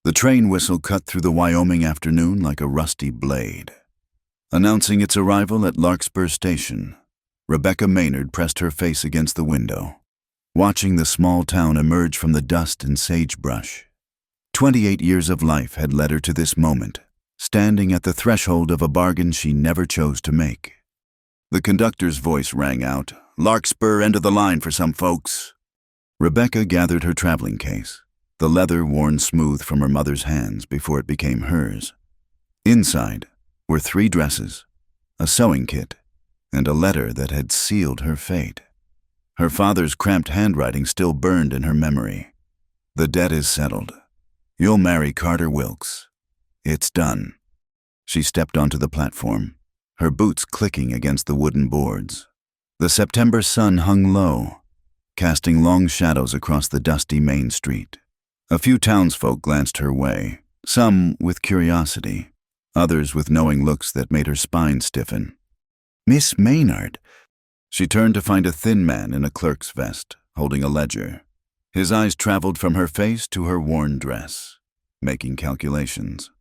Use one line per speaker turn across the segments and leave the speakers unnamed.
The train whistle cut through the Wyoming afternoon like a rusty blade. Announcing its arrival at Larkspur Station, Rebecca Maynard pressed her face against the window, watching the small town emerge from the dust and sagebrush. 28 years of life had led her to this moment, standing at the threshold of a bargain she never chose to make. The conductor's voice rang out, "Larkspur, end of the line for some folks." Rebecca gathered her traveling case, the leather worn smooth from her mother's hands before it became hers. Inside were 3 dresses, a sewing kit, and a letter that had sealed her fate. Her father's cramped handwriting still burned in her memory. "The debt is settled. You'll marry Carter Wilkes. It's done." She stepped onto the platform, her boots clicking against the wooden boards. The September sun hung low, casting long shadows across the dusty main street. A few townsfolk glanced her way, some with curiosity, others with knowing looks that made her spine stiffen. "Miss Maynard." She turned to find a thin man in a clerk's vest, holding a ledger. His eyes traveled from her face to her worn dress, making calculations.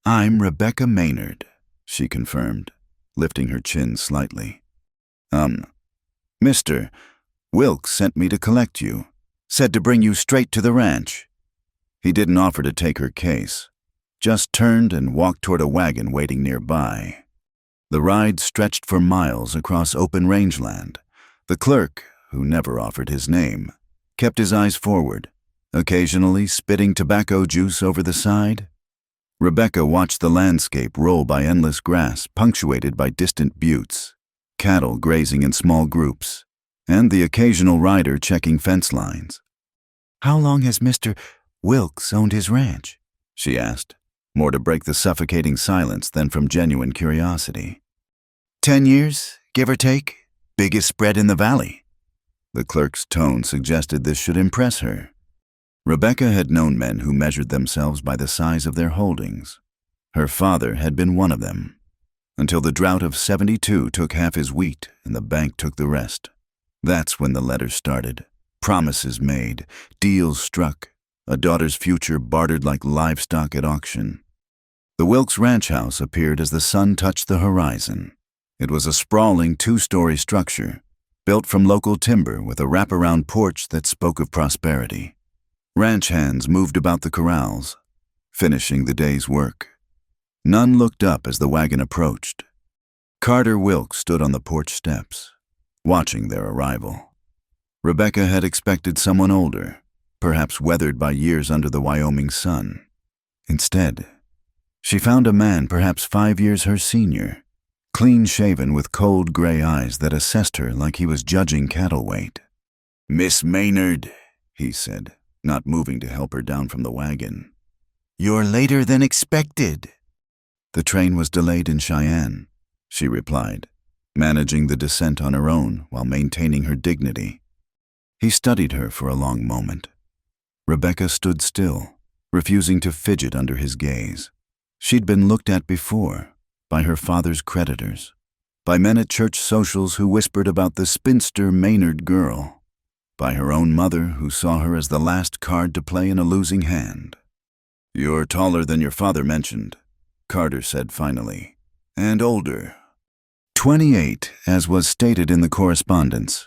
"I'm Rebecca Maynard," she confirmed, lifting her chin slightly. Mr. Wilkes sent me to collect you, said to bring you straight to the ranch." He didn't offer to take her case, just turned and walked toward a wagon waiting nearby. The ride stretched for miles across open rangeland. The clerk, who never offered his name, kept his eyes forward, occasionally spitting tobacco juice over the side. Rebecca watched the landscape roll by endless grass punctuated by distant buttes, cattle grazing in small groups, and the occasional rider checking fence lines. "How long has Mr. Wilkes owned his ranch?" she asked, more to break the suffocating silence than from genuine curiosity. 10 years, give or take. Biggest spread in the valley." The clerk's tone suggested this should impress her. Rebecca had known men who measured themselves by the size of their holdings. Her father had been one of them, until the drought of '72 took half his wheat and the bank took the rest. That's when the letters started. Promises made, deals struck, a daughter's future bartered like livestock at auction. The Wilkes ranch house appeared as the sun touched the horizon. It was a sprawling 2-story structure, built from local timber with a wraparound porch that spoke of prosperity. Ranch hands moved about the corrals, finishing the day's work. None looked up as the wagon approached. Carter Wilkes stood on the porch steps, watching their arrival. Rebecca had expected someone older, perhaps weathered by years under the Wyoming sun. Instead, she found a man perhaps 5 years her senior, clean-shaven with cold gray eyes that assessed her like he was judging cattle weight. "Miss Maynard," he said, not moving to help her down from the wagon. "You're later than expected." "The train was delayed in Cheyenne," she replied, managing the descent on her own while maintaining her dignity. He studied her for a long moment. Rebecca stood still, refusing to fidget under his gaze. She'd been looked at before, by her father's creditors, by men at church socials who whispered about the spinster Maynard girl, by her own mother who saw her as the last card to play in a losing hand. "You're taller than your father mentioned," Carter said finally, "and older." 28, as was stated in the correspondence.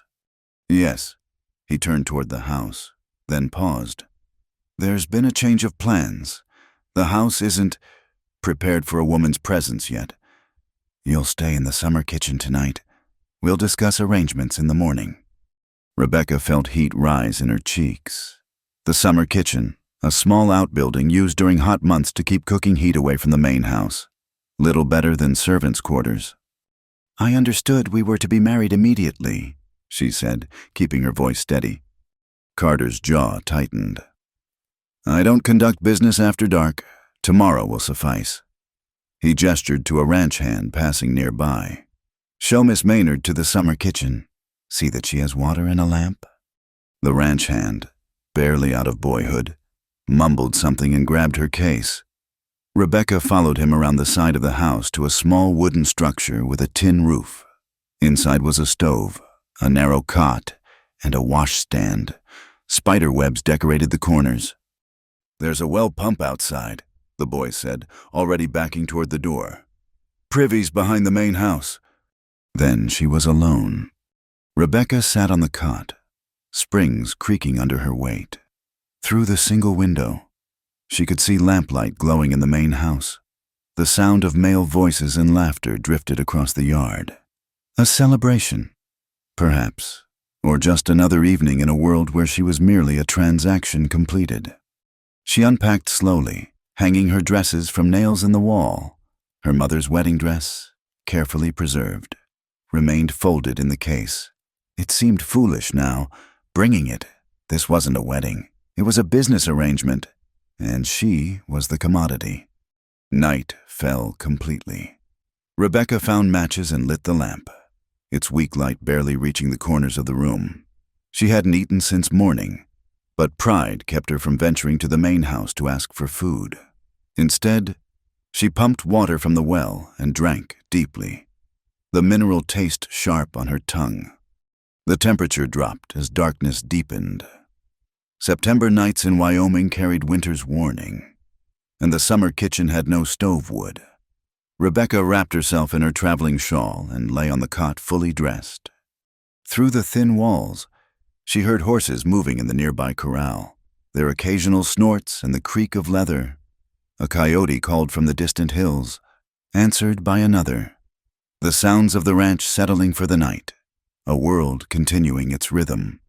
"Yes." He turned toward the house, then paused. "There's been a change of plans. The house isn't prepared for a woman's presence yet. You'll stay in the summer kitchen tonight. We'll discuss arrangements in the morning." Rebecca felt heat rise in her cheeks. The summer kitchen, a small outbuilding used during hot months to keep cooking heat away from the main house. Little better than servants' quarters. "I understood we were to be married immediately," she said, keeping her voice steady. Carter's jaw tightened. "I don't conduct business after dark. Tomorrow will suffice." He gestured to a ranch hand passing nearby. "Show Miss Maynard to the summer kitchen. See that she has water and a lamp." The ranch hand, barely out of boyhood, mumbled something and grabbed her case. Rebecca followed him around the side of the house to a small wooden structure with a tin roof. Inside was a stove, a narrow cot, and a washstand. Spider webs decorated the corners. "There's a well pump outside," the boy said, already backing toward the door. "Privy's behind the main house." Then she was alone. Rebecca sat on the cot, springs creaking under her weight. Through the single window, she could see lamplight glowing in the main house. The sound of male voices and laughter drifted across the yard. A celebration, perhaps, or just another evening in a world where she was merely a transaction completed. She unpacked slowly, hanging her dresses from nails in the wall. Her mother's wedding dress, carefully preserved, remained folded in the case. It seemed foolish now, bringing it. This wasn't a wedding. It was a business arrangement, and she was the commodity. Night fell completely. Rebecca found matches and lit the lamp, its weak light barely reaching the corners of the room. She hadn't eaten since morning, but pride kept her from venturing to the main house to ask for food. Instead, she pumped water from the well and drank deeply, the mineral taste sharp on her tongue. The temperature dropped as darkness deepened. September nights in Wyoming carried winter's warning, and the summer kitchen had no stove wood. Rebecca wrapped herself in her traveling shawl and lay on the cot fully dressed. Through the thin walls, she heard horses moving in the nearby corral, their occasional snorts and the creak of leather. A coyote called from the distant hills, answered by another. The sounds of the ranch settling for the night, a world continuing its rhythm,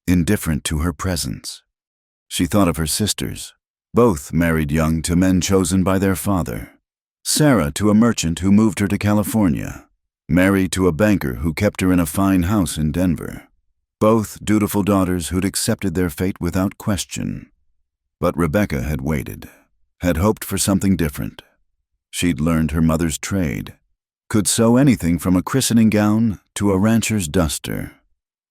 indifferent to her presence. She thought of her sisters, both married young to men chosen by their father. Sarah to a merchant who moved her to California, Mary to a banker who kept her in a fine house in Denver. Both dutiful daughters who'd accepted their fate without question. But Rebecca had waited, had hoped for something different. She'd learned her mother's trade, could sew anything from a christening gown to a rancher's duster.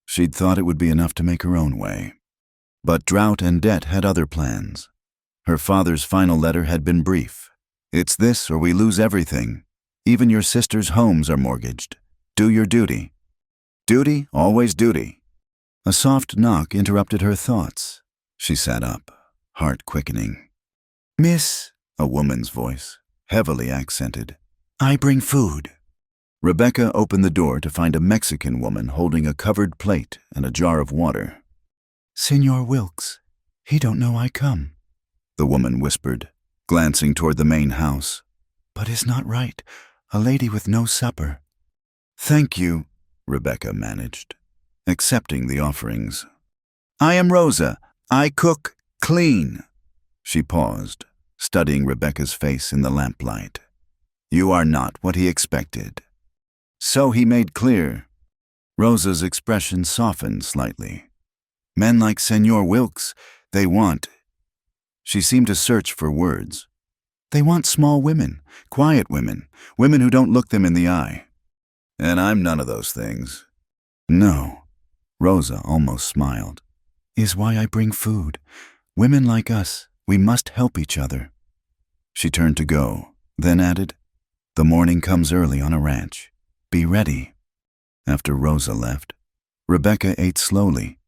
She'd thought it would be enough to make her own way. But drought and debt had other plans. Her father's final letter had been brief. "It's this or we lose everything. Even your sisters' homes are mortgaged. Do your duty." Duty, always duty. A soft knock interrupted her thoughts. She sat up, heart quickening. "Miss," a woman's voice, heavily accented, "I bring food." Rebecca opened the door to find a Mexican woman holding a covered plate and a jar of water. "Senor Wilkes, he don't know I come," the woman whispered, glancing toward the main house. "But it's not right, a lady with no supper." "Thank you," Rebecca managed, accepting the offerings. "I am Rosa. I cook clean." She paused, studying Rebecca's face in the lamplight. "You are not what he expected." So he made clear. Rosa's expression softened slightly. "Men like Senor Wilkes, they want—" She seemed to search for words. "They want small women, quiet women, women who don't look them in the eye." "And I'm none of those things." "No," Rosa almost smiled. "Is why I bring food. Women like us, we must help each other." She turned to go, then added, "The morning comes early on a ranch. Be ready." After Rosa left, Rebecca ate slowly.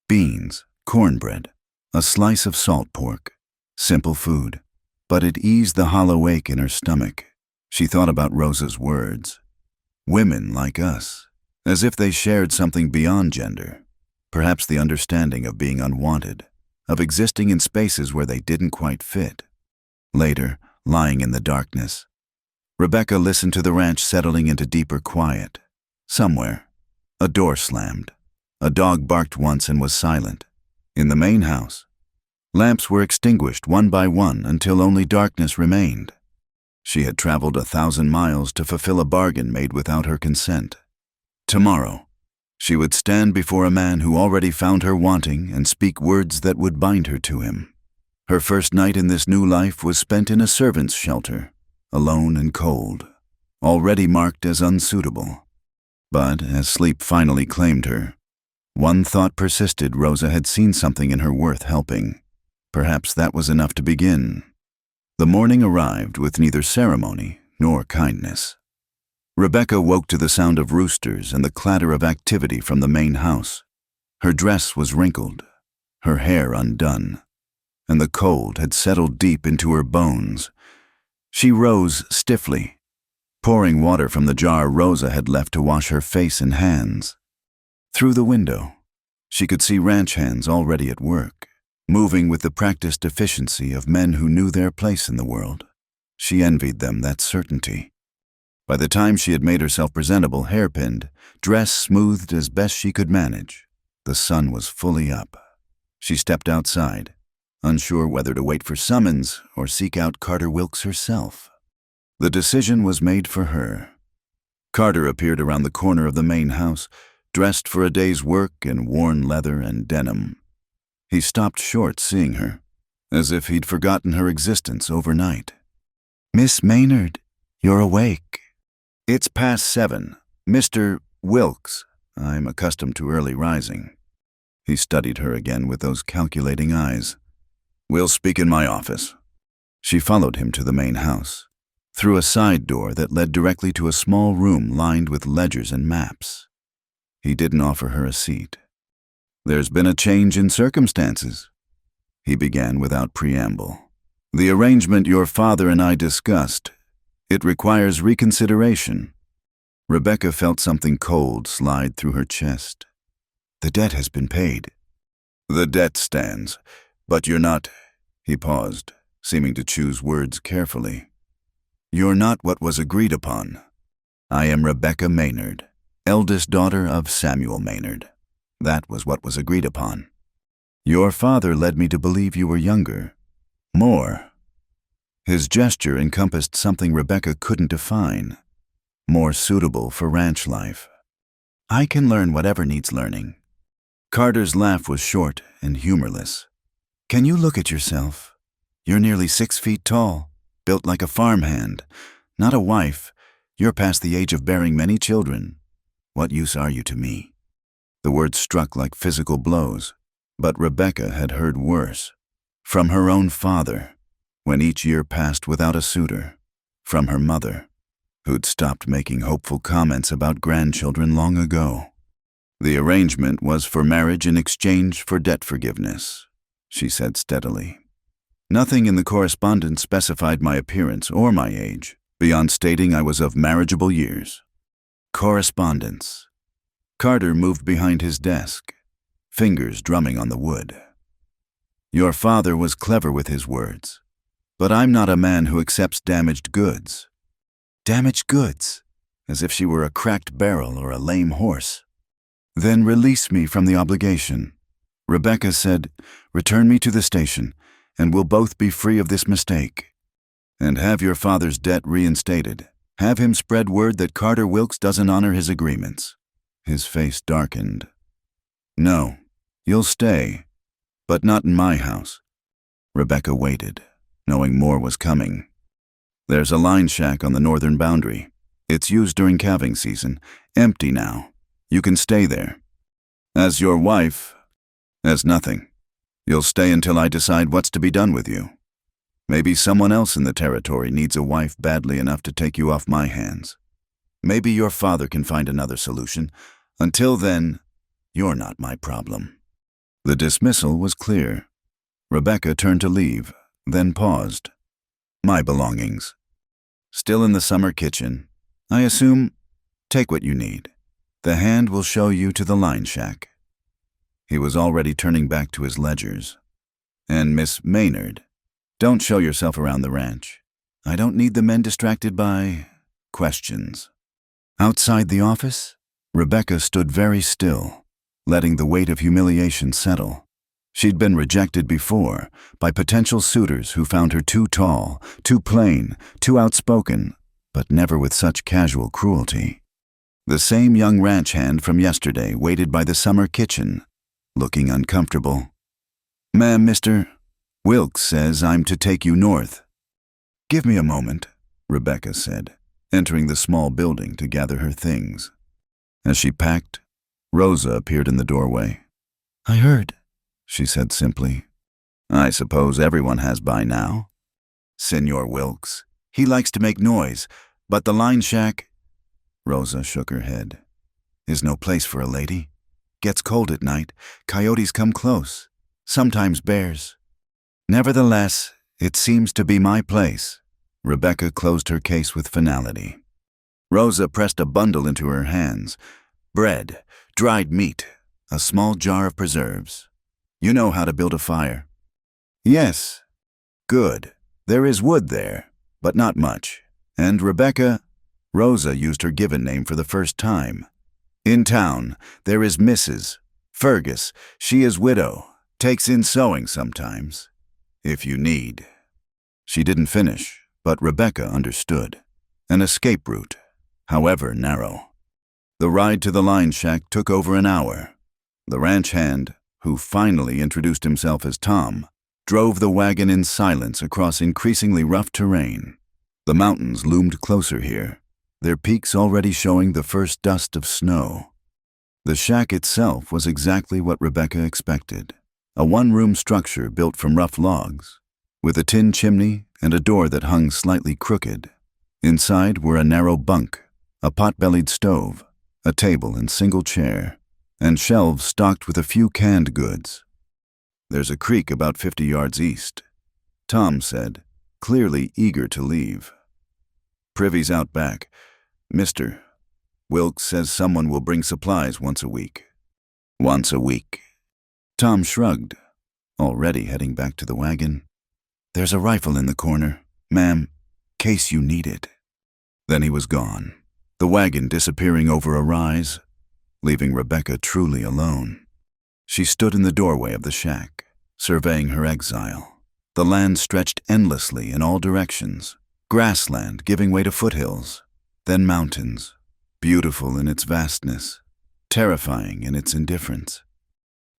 Beans, cornbread, a slice of salt pork. Simple food, but it eased the hollow ache in her stomach. She thought about Rosa's words. Women like us, as if they shared something beyond gender, perhaps the understanding of being unwanted, of existing in spaces where they didn't quite fit. Later, lying in the darkness, Rebecca listened to the ranch settling into deeper quiet. Somewhere, a door slammed. A dog barked once and was silent. In the main house, lamps were extinguished one by one until only darkness remained. She had traveled 1,000 miles to fulfill a bargain made without her consent. Tomorrow, she would stand before a man who already found her wanting and speak words that would bind her to him. Her first night in this new life was spent in a servant's shelter, alone and cold, already marked as unsuitable. But as sleep finally claimed her, one thought persisted: Rosa had seen something in her worth helping. Perhaps that was enough to begin. The morning arrived with neither ceremony nor kindness. Rebecca woke to the sound of roosters and the clatter of activity from the main house. Her dress was wrinkled, her hair undone. and the cold had settled deep into her bones. She rose stiffly, pouring water from the jar Rosa had left to wash her face and hands. Through the window, she could see ranch hands already at work, moving with the practiced efficiency of men who knew their place in the world. She envied them that certainty. By the time she had made herself presentable, hairpinned, dress smoothed as best she could manage, the sun was fully up. She stepped outside, unsure whether to wait for summons or seek out Carter Wilkes herself. The decision was made for her. Carter appeared around the corner of the main house, dressed for a day's work in worn leather and denim. He stopped short seeing her, as if he'd forgotten her existence overnight. "Miss Maynard, you're awake." "It's past 7. Mr. Wilkes. I'm accustomed to early rising." He studied her again with those calculating eyes. "We'll speak in my office." She followed him to the main house, through a side door that led directly to a small room lined with ledgers and maps. He didn't offer her a seat. "There's been a change in circumstances," he began without preamble. "The arrangement your father and I discussed, it requires reconsideration." Rebecca felt something cold slide through her chest. "The debt has been paid." "The debt stands, but you're not—" He paused, seeming to choose words carefully. "You're not what was agreed upon. I am Rebecca Maynard, eldest daughter of Samuel Maynard. That was what was agreed upon. Your father led me to believe you were younger. More." His gesture encompassed something Rebecca couldn't define. More suitable for ranch life. "I can learn whatever needs learning." Carter's laugh was short and humorless. "Can you look at yourself? You're nearly 6 feet tall, built like a farmhand. Not a wife. You're past the age of bearing many children. What use are you to me?" The words struck like physical blows, but Rebecca had heard worse. From her own father, when each year passed without a suitor. From her mother, who'd stopped making hopeful comments about grandchildren long ago. "The arrangement was for marriage in exchange for debt forgiveness," she said steadily. "Nothing in the correspondence specified my appearance or my age, beyond stating I was of marriageable years." Correspondence. Carter moved behind his desk, fingers drumming on the wood. "Your father was clever with his words, but I'm not a man who accepts damaged goods." Damaged goods? As if she were a cracked barrel or a lame horse. "Then release me from the obligation." Rebecca said, "Return me to the station, and we'll both be free of this mistake. And have your father's debt reinstated. Have him spread word that Carter Wilkes doesn't honor his agreements." His face darkened. "No, you'll stay, but not in my house." Rebecca waited, knowing more was coming. "There's a line shack on the northern boundary. It's used during calving season. Empty now. You can stay there. As your wife, as nothing. You'll stay until I decide what's to be done with you. Maybe someone else in the territory needs a wife badly enough to take you off my hands. Maybe your father can find another solution. Until then, you're not my problem." The dismissal was clear. Rebecca turned to leave, then paused. "My belongings. Still in the summer kitchen. I assume, take what you need. The hand will show you to the line shack." He was already turning back to his ledgers. "And Miss Maynard, don't show yourself around the ranch. I don't need the men distracted by questions." Outside the office, Rebecca stood very still, letting the weight of humiliation settle. She'd been rejected before by potential suitors who found her too tall, too plain, too outspoken, but never with such casual cruelty. The same young ranch hand from yesterday waited by the summer kitchen, looking uncomfortable. "Ma'am, Mr. Wilkes says I'm to take you north." "Give me a moment," Rebecca said, entering the small building to gather her things. As she packed, Rosa appeared in the doorway. "I heard," she said simply. "I suppose everyone has by now." "Senor Wilkes. He likes to make noise, but the line shack—" Rosa shook her head. "Is no place for a lady. Gets cold at night. Coyotes come close. Sometimes bears." Nevertheless, it seems to be my place. Rebecca closed her case with finality. Rosa pressed a bundle into her hands. Bread, dried meat, a small jar of preserves. You know how to build a fire? Yes. Good. There is wood there, but not much. And Rebecca, Rosa used her given name for the first time. In town, there is Mrs. Fergus. She is widow, takes in sewing sometimes, if you need. She didn't finish, but Rebecca understood. An escape route, however narrow. The ride to the line shack took over an hour. The ranch hand, who finally introduced himself as Tom, drove the wagon in silence across increasingly rough terrain. The mountains loomed closer here, their peaks already showing the first dust of snow. The shack itself was exactly what Rebecca expected. A one-room structure built from rough logs, with a tin chimney and a door that hung slightly crooked. Inside were a narrow bunk, a pot-bellied stove, a table and single chair, and shelves stocked with a few canned goods. There's a creek about 50 yards east, Tom said, clearly eager to leave. Privy's out back. Mr. Wilkes says someone will bring supplies once a week. Once a week. Tom shrugged, already heading back to the wagon. There's a rifle in the corner, ma'am, case you need it. Then he was gone, the wagon disappearing over a rise, leaving Rebecca truly alone. She stood in the doorway of the shack, surveying her exile. The land stretched endlessly in all directions, grassland giving way to foothills, then mountains, beautiful in its vastness, terrifying in its indifference.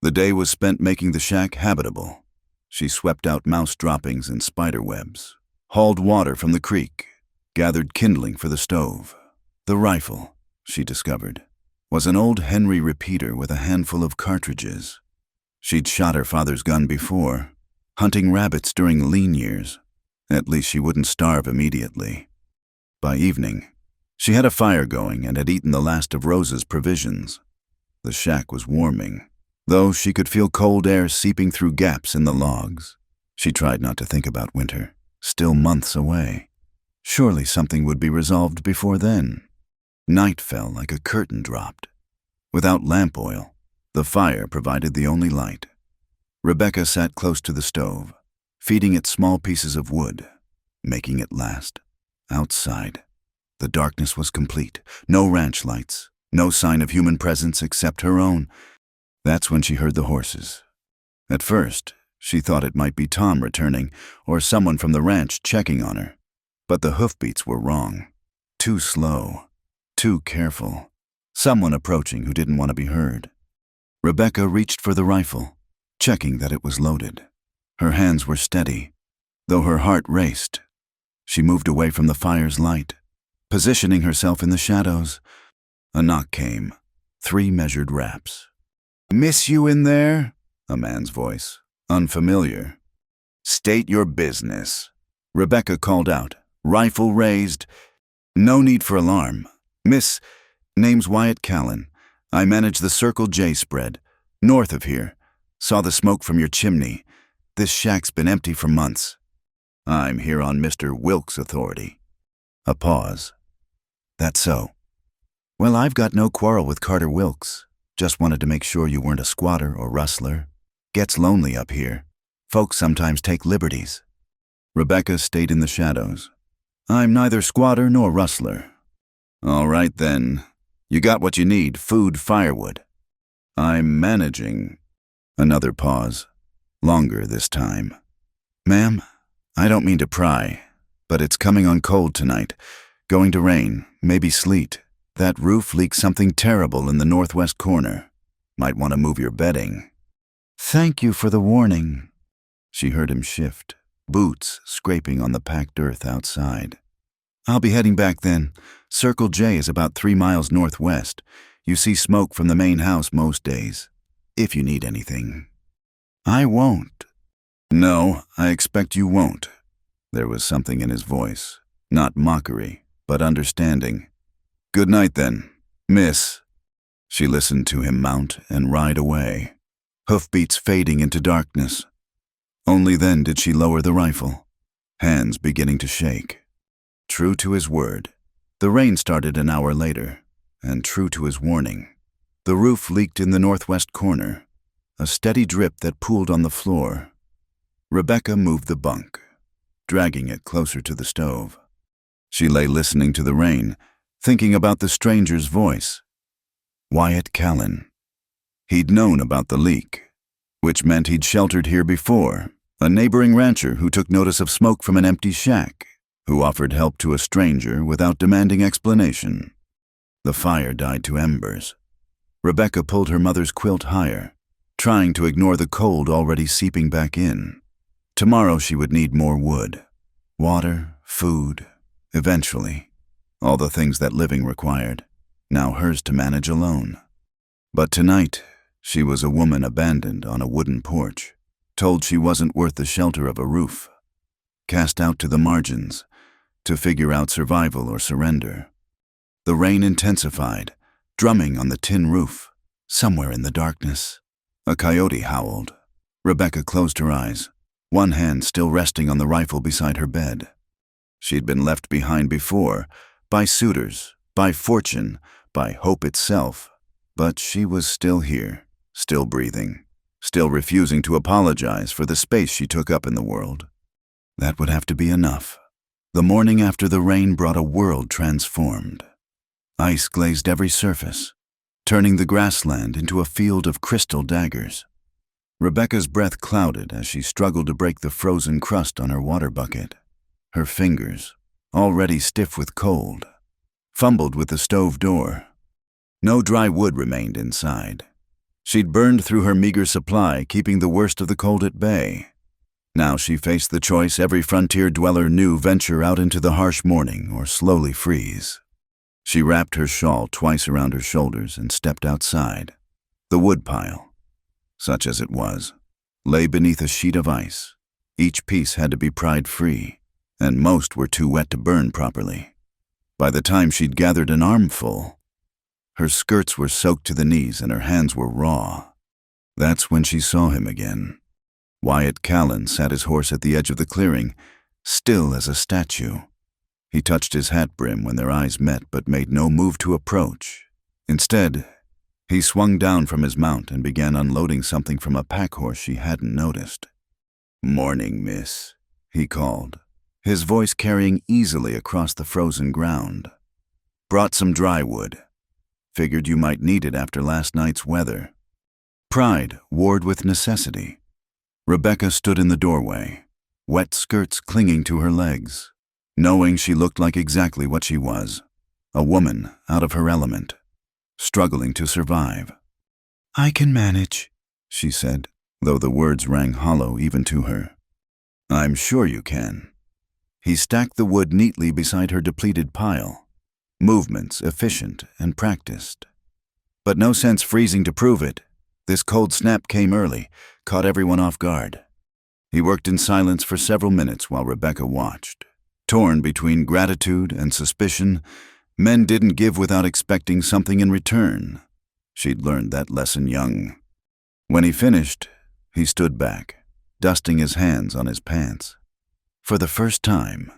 The day was spent making the shack habitable. She swept out mouse droppings and spider webs, hauled water from the creek, gathered kindling for the stove. The rifle, she discovered, was an old Henry repeater with a handful of cartridges. She'd shot her father's gun before, hunting rabbits during lean years. At least she wouldn't starve immediately. By evening, she had a fire going and had eaten the last of Rosa's provisions. The shack was warming, though she could feel cold air seeping through gaps in the logs. She tried not to think about winter, still months away. Surely something would be resolved before then. Night fell like a curtain dropped. Without lamp oil, the fire provided the only light. Rebecca sat close to the stove, feeding it small pieces of wood, making it last. Outside, the darkness was complete. No ranch lights, no sign of human presence except her own. That's when she heard the horses. At first, she thought it might be Tom returning or someone from the ranch checking on her. But the hoofbeats were wrong. Too slow, too careful. Someone approaching who didn't want to be heard. Rebecca reached for the rifle, checking that it was loaded. Her hands were steady, though her heart raced. She moved away from the fire's light, positioning herself in the shadows. A knock came, 3 measured raps. "Miss you in there?" A man's voice, unfamiliar. "State your business." Rebecca called out, rifle raised. "No need for alarm. Miss, name's Wyatt Callan. I manage the Circle J spread, north of here. Saw the smoke from your chimney. This shack's been empty for months. I'm here on Mr. Wilkes' authority." A pause. "That's so. Well, I've got no quarrel with Carter Wilkes. Just wanted to make sure you weren't a squatter or rustler. Gets lonely up here. Folks sometimes take liberties." Rebecca stayed in the shadows. "I'm neither squatter nor rustler." "All right then. You got what you need, food, firewood." "I'm managing." Another pause. Longer this time. "Ma'am, I don't mean to pry, but it's coming on cold tonight. Going to rain, maybe sleet. That roof leaks something terrible in the northwest corner. Might want to move your bedding." "Thank you for the warning." She heard him shift, boots scraping on the packed earth outside. "I'll be heading back then. Circle J is about 3 miles northwest. You see smoke from the main house most days. If you need anything." "I won't." "No, I expect you won't." There was something in his voice, not mockery, but understanding. "Good night then, miss." She listened to him mount and ride away, hoofbeats fading into darkness. Only then did she lower the rifle, hands beginning to shake. True to his word, the rain started an hour later, and true to his warning, the roof leaked in the northwest corner, a steady drip that pooled on the floor. Rebecca moved the bunk, dragging it closer to the stove. She lay listening to the rain, thinking about the stranger's voice. Wyatt Callan. He'd known about the leak, which meant he'd sheltered here before, a neighboring rancher who took notice of smoke from an empty shack, who offered help to a stranger without demanding explanation. The fire died to embers. Rebecca pulled her mother's quilt higher, trying to ignore the cold already seeping back in. Tomorrow she would need more wood, water, food, eventually, all the things that living required, now hers to manage alone. But tonight, she was a woman abandoned on a wooden porch, told she wasn't worth the shelter of a roof, cast out to the margins, to figure out survival or surrender. The rain intensified, drumming on the tin roof. Somewhere in the darkness, a coyote howled. Rebecca closed her eyes, one hand still resting on the rifle beside her bed. She'd been left behind before, by suitors, by fortune, by hope itself, but she was still here, still breathing, still refusing to apologize for the space she took up in the world. That would have to be enough. The morning after the rain brought a world transformed. Ice glazed every surface, turning the grassland into a field of crystal daggers. Rebecca's breath clouded as she struggled to break the frozen crust on her water bucket. Her fingers, already stiff with cold, fumbled with the stove door. No dry wood remained inside. She'd burned through her meager supply, keeping the worst of the cold at bay. Now she faced the choice every frontier dweller knew: venture out into the harsh morning or slowly freeze. She wrapped her shawl twice around her shoulders and stepped outside. The woodpile, such as it was, lay beneath a sheet of ice. Each piece had to be pried free, and most were too wet to burn properly. By the time she'd gathered an armful, her skirts were soaked to the knees and her hands were raw. That's when she saw him again. Wyatt Callan sat his horse at the edge of the clearing, still as a statue. He touched his hat brim when their eyes met, but made no move to approach. Instead, he swung down from his mount and began unloading something from a pack horse she hadn't noticed. "Morning, miss," he called, his voice carrying easily across the frozen ground. "Brought some dry wood. Figured you might need it after last night's weather." Pride warred with necessity. Rebecca stood in the doorway, wet skirts clinging to her legs, knowing she looked like exactly what she was, a woman out of her element, struggling to survive. "I can manage," she said, though the words rang hollow even to her. "I'm sure you can." He stacked the wood neatly beside her depleted pile, movements efficient and practiced. But no sense freezing to prove it. This cold snap came early, caught everyone off guard. He worked in silence for several minutes while Rebecca watched. Torn between gratitude and suspicion, men didn't give without expecting something in return. She'd learned that lesson young. When he finished, he stood back, dusting his hands on his pants. For the first time,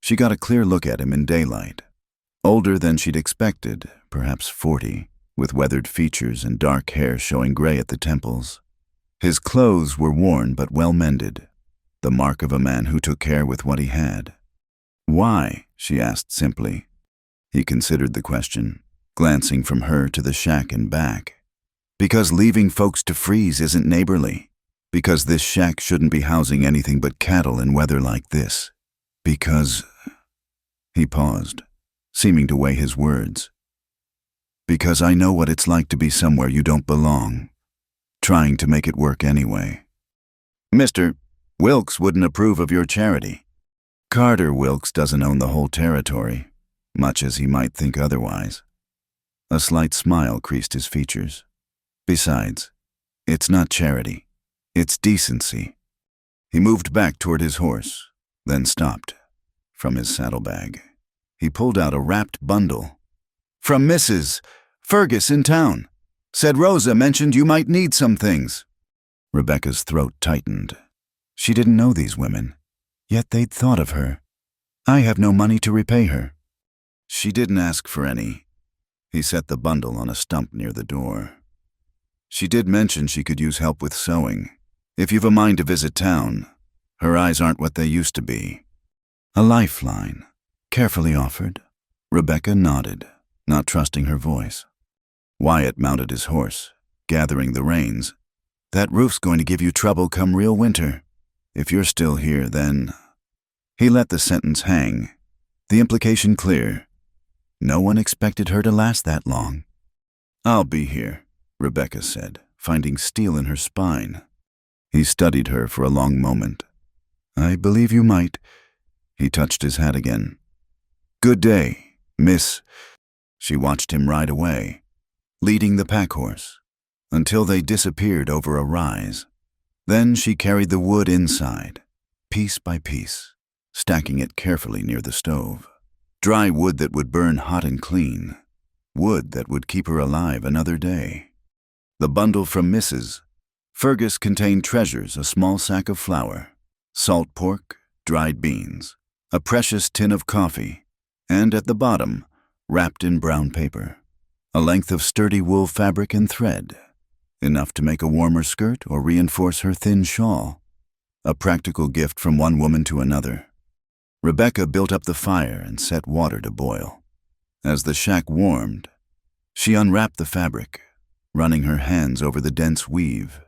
she got a clear look at him in daylight. Older than she'd expected, perhaps 40, with weathered features and dark hair showing gray at the temples. His clothes were worn but well mended, the mark of a man who took care with what he had. "Why?" she asked simply. He considered the question, glancing from her to the shack and back. "Because leaving folks to freeze isn't neighborly. Because this shack shouldn't be housing anything but cattle in weather like this. Because—" He paused, seeming to weigh his words. "Because I know what it's like to be somewhere you don't belong, trying to make it work anyway. Mr. Wilkes wouldn't approve of your charity. Carter Wilkes doesn't own the whole territory, much as he might think otherwise." A slight smile creased his features. "Besides, it's not charity. It's decency." He moved back toward his horse, then stopped. From his saddlebag, he pulled out a wrapped bundle. "From Mrs. Fergus in town. Said Rosa mentioned you might need some things." Rebecca's throat tightened. She didn't know these women, yet they'd thought of her. I have no money to repay her. She didn't ask for any. He set the bundle on a stump near the door. She did mention she could use help with sewing. If you've a mind to visit town, her eyes aren't what they used to be. A lifeline, carefully offered. Rebecca nodded, not trusting her voice. Wyatt mounted his horse, gathering the reins. That roof's going to give you trouble come real winter. If you're still here, then... He let the sentence hang, the implication clear. No one expected her to last that long. I'll be here, Rebecca said, finding steel in her spine. He studied her for a long moment. I believe you might. He touched his hat again. Good day, miss. She watched him ride away, leading the pack horse, until they disappeared over a rise. Then she carried the wood inside, piece by piece, stacking it carefully near the stove. Dry wood that would burn hot and clean. Wood that would keep her alive another day. The bundle from Mrs. Fergus contained treasures: a small sack of flour, salt pork, dried beans, a precious tin of coffee, and at the bottom, wrapped in brown paper, a length of sturdy wool fabric and thread, enough to make a warmer skirt or reinforce her thin shawl. A practical gift from one woman to another. Rebecca built up the fire and set water to boil. As the shack warmed, she unwrapped the fabric, running her hands over the dense weave.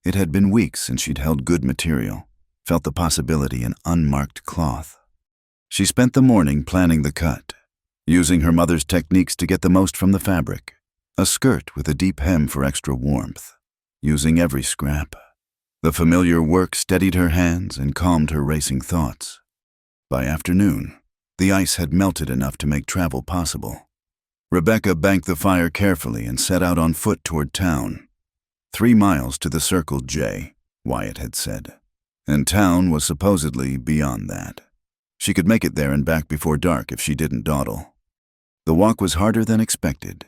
It had been weeks since she'd held good material, felt the possibility in unmarked cloth. She spent the morning planning the cut, using her mother's techniques to get the most from the fabric. A skirt with a deep hem for extra warmth, using every scrap. The familiar work steadied her hands and calmed her racing thoughts. By afternoon, the ice had melted enough to make travel possible. Rebecca banked the fire carefully and set out on foot toward town. 3 miles to the Circle J, Wyatt had said, and town was supposedly beyond that. She could make it there and back before dark if she didn't dawdle. The walk was harder than expected.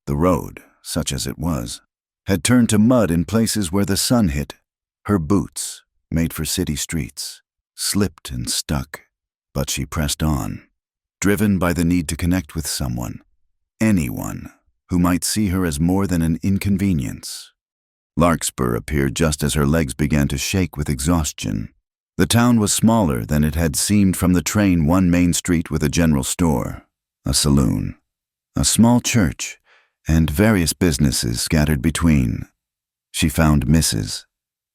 The road, such as it was, had turned to mud in places where the sun hit. Her boots, made for city streets, slipped and stuck. But she pressed on, driven by the need to connect with someone, anyone, who might see her as more than an inconvenience. Larkspur appeared just as her legs began to shake with exhaustion. The town was smaller than it had seemed from the train. One main street with a general store, a saloon, a small church, and various businesses scattered between. She found Mrs.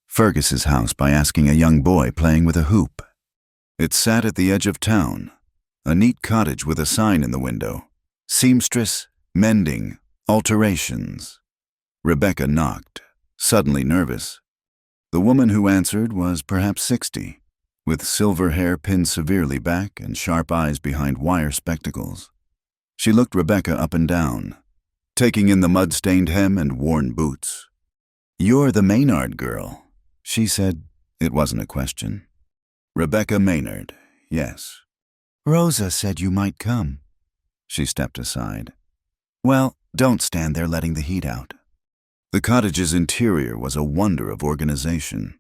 Fergus's house by asking a young boy playing with a hoop. It sat at the edge of town, a neat cottage with a sign in the window. Seamstress, mending, alterations. Rebecca knocked, suddenly nervous. The woman who answered was perhaps 60, with silver hair pinned severely back and sharp eyes behind wire spectacles. She looked Rebecca up and down, taking in the mud-stained hem and worn boots. "You're the Maynard girl," she said. It wasn't a question. Rebecca Maynard, yes. "Rosa said you might come." She stepped aside. "Well, don't stand there letting the heat out." The cottage's interior was a wonder of organization.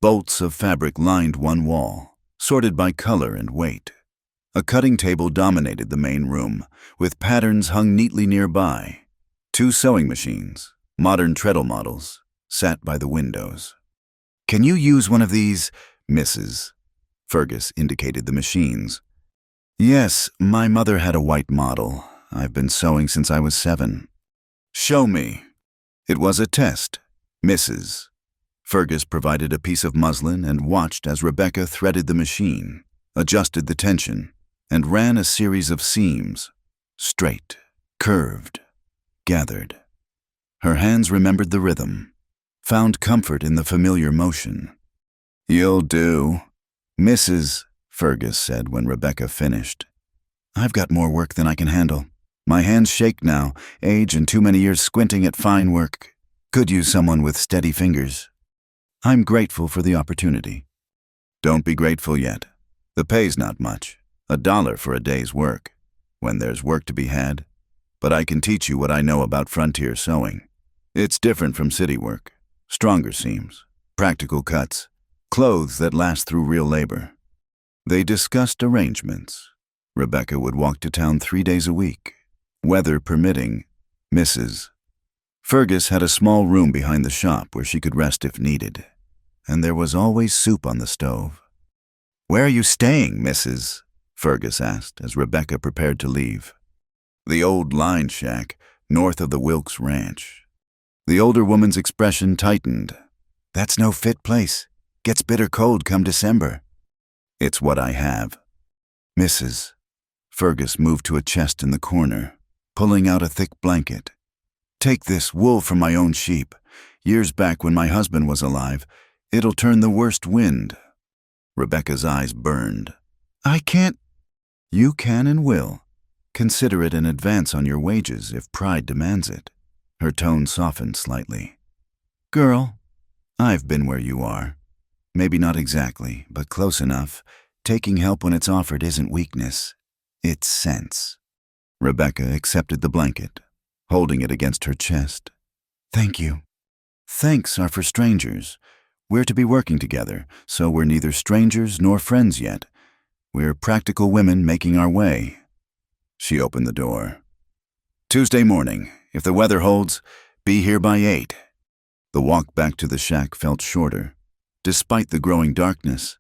Bolts of fabric lined one wall, sorted by color and weight. A cutting table dominated the main room, with patterns hung neatly nearby. 2 sewing machines, modern treadle models, sat by the windows. "Can you use one of these, Mrs.?" Fergus indicated the machines. "Yes, my mother had a white model. I've been sewing since I was 7. "Show me." It was a test. Mrs. Fergus provided a piece of muslin and watched as Rebecca threaded the machine, adjusted the tension, and ran a series of seams. Straight, curved, gathered. Her hands remembered the rhythm, found comfort in the familiar motion. "You'll do," Mrs. Fergus said when Rebecca finished. "I've got more work than I can handle. My hands shake now, age and too many years squinting at fine work. Could use someone with steady fingers." "I'm grateful for the opportunity." "Don't be grateful yet. The pay's not much, $1 for a day's work, when there's work to be had. But I can teach you what I know about frontier sewing. It's different from city work. Stronger seams, practical cuts, clothes that last through real labor. They discussed arrangements. Rebecca would walk to town 3 days a week, weather permitting. Mrs. Fergus had a small room behind the shop where she could rest if needed, and there was always soup on the stove. "Where are you staying, Mrs.?" Fergus asked as Rebecca prepared to leave. "The old line shack, north of the Wilkes Ranch." The older woman's expression tightened. "That's no fit place. Gets bitter cold come December." "It's what I have." "Mrs." Fergus moved to a chest in the corner, pulling out a thick blanket. "Take this wool from my own sheep. Years back when my husband was alive, it'll turn the worst wind." Rebecca's eyes burned. "I can't." "You can and will. Consider it an advance on your wages if pride demands it." Her tone softened slightly. "Girl, I've been where you are. Maybe not exactly, but close enough. Taking help when it's offered isn't weakness. It's sense." Rebecca accepted the blanket, holding it against her chest. "Thank you." "Thanks are for strangers. We're to be working together, so we're neither strangers nor friends yet. We're practical women making our way." She opened the door. "Tuesday morning. If the weather holds, be here by 8. The walk back to the shack felt shorter. Despite the growing darkness,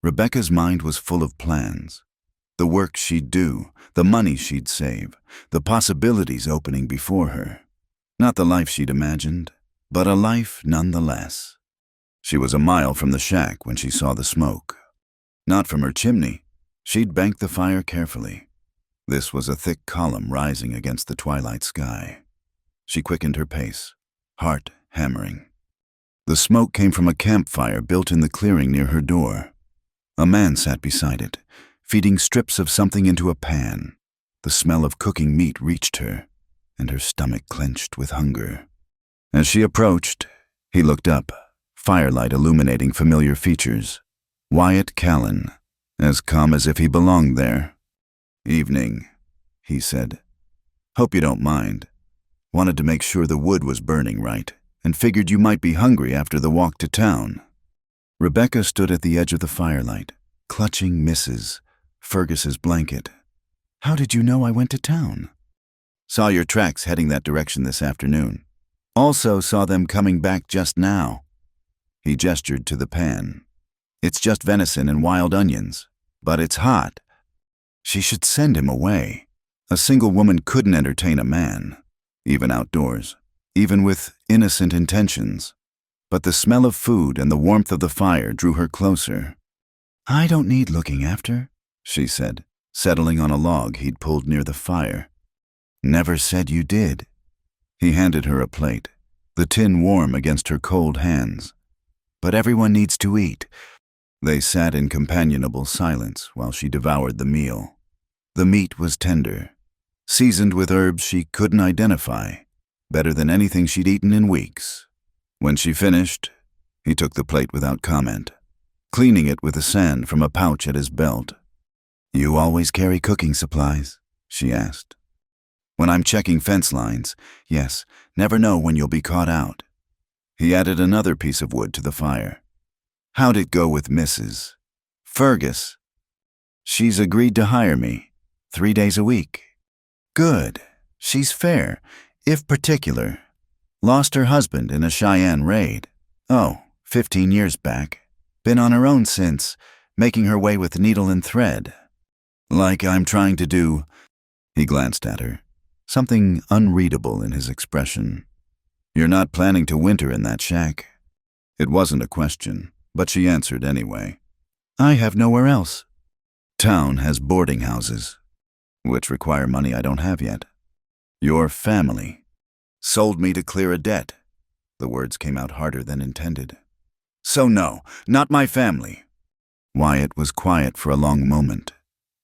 Rebecca's mind was full of plans. The work she'd do, the money she'd save, the possibilities opening before her. Not the life she'd imagined, but a life nonetheless. She was a mile from the shack when she saw the smoke. Not from her chimney. She'd banked the fire carefully. This was a thick column rising against the twilight sky. She quickened her pace, heart hammering. The smoke came from a campfire built in the clearing near her door. A man sat beside it, feeding strips of something into a pan. The smell of cooking meat reached her, and her stomach clenched with hunger. As she approached, he looked up, firelight illuminating familiar features. Wyatt Callan, as calm as if he belonged there. "Evening," he said. "Hope you don't mind. Wanted to make sure the wood was burning right, and figured you might be hungry after the walk to town." Rebecca stood at the edge of the firelight, clutching Mrs. Fergus's blanket. "How did you know I went to town?" "Saw your tracks heading that direction this afternoon. Also saw them coming back just now." He gestured to the pan. "It's just venison and wild onions, but it's hot." She should send him away. A single woman couldn't entertain a man, even outdoors, even with innocent intentions. But the smell of food and the warmth of the fire drew her closer. "I don't need looking after," she said, settling on a log he'd pulled near the fire. "Never said you did." He handed her a plate, the tin warm against her cold hands. "But everyone needs to eat." They sat in companionable silence while she devoured the meal. The meat was tender, seasoned with herbs she couldn't identify, better than anything she'd eaten in weeks. When she finished, he took the plate without comment, cleaning it with the sand from a pouch at his belt. "You always carry cooking supplies?" she asked. "When I'm checking fence lines, yes, never know when you'll be caught out." He added another piece of wood to the fire. "How'd it go with Mrs. Fergus?" "She's agreed to hire me, 3 days a week." "Good. She's fair, if particular. Lost her husband in a Cheyenne raid. 15 years back. Been on her own since, making her way with needle and thread." "Like I'm trying to do." He glanced at her, something unreadable in his expression. "You're not planning to winter in that shack?" It wasn't a question, but she answered anyway. "I have nowhere else." "Town has boarding houses, which require money I don't have yet. Your family sold me to clear a debt." The words came out harder than intended. "So no, not my family." Wyatt was quiet for a long moment,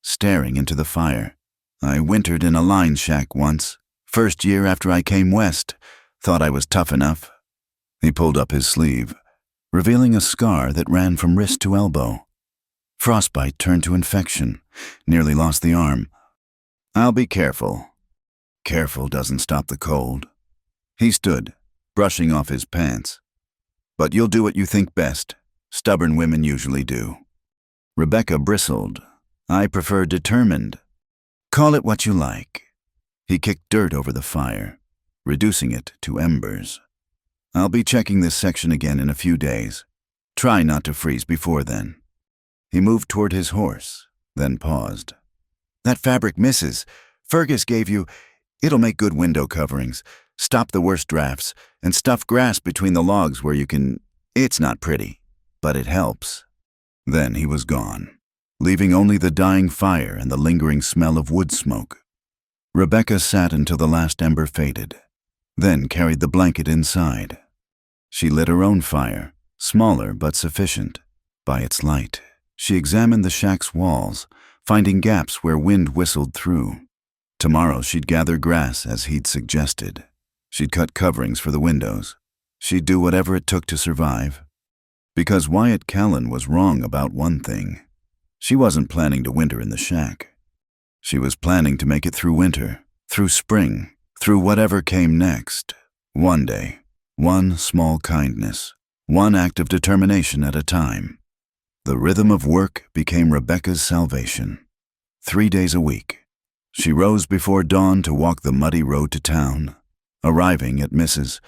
staring into the fire. "I wintered in a line shack once, first year after I came west. Thought I was tough enough." He pulled up his sleeve, revealing a scar that ran from wrist to elbow. Frostbite turned to infection, nearly lost the arm. "I'll be careful." "Careful doesn't stop the cold." He stood, brushing off his pants. "But you'll do what you think best. Stubborn women usually do. Rebecca bristled. I prefer determined. Call it what you like. He kicked dirt over the fire, reducing it to embers. I'll be checking this section again in a few days. Try not to freeze before then. He moved toward his horse, then paused. That fabric misses. Fergus gave you. It'll make good window coverings, stop the worst drafts, and stuff grass between the logs where you can. It's not pretty, but it helps. Then he was gone, leaving only the dying fire and the lingering smell of wood smoke. Rebecca sat until the last ember faded, then carried the blanket inside. She lit her own fire, smaller but sufficient. By its light, she examined the shack's walls, finding gaps where wind whistled through. Tomorrow she'd gather grass as he'd suggested. She'd cut coverings for the windows. She'd do whatever it took to survive. Because Wyatt Callan was wrong about one thing. She wasn't planning to winter in the shack. She was planning to make it through winter, through spring, through whatever came next. One day, one small kindness, one act of determination at a time. The rhythm of work became Rebecca's salvation. 3 days a week. She rose before dawn to walk the muddy road to town, arriving at Mrs.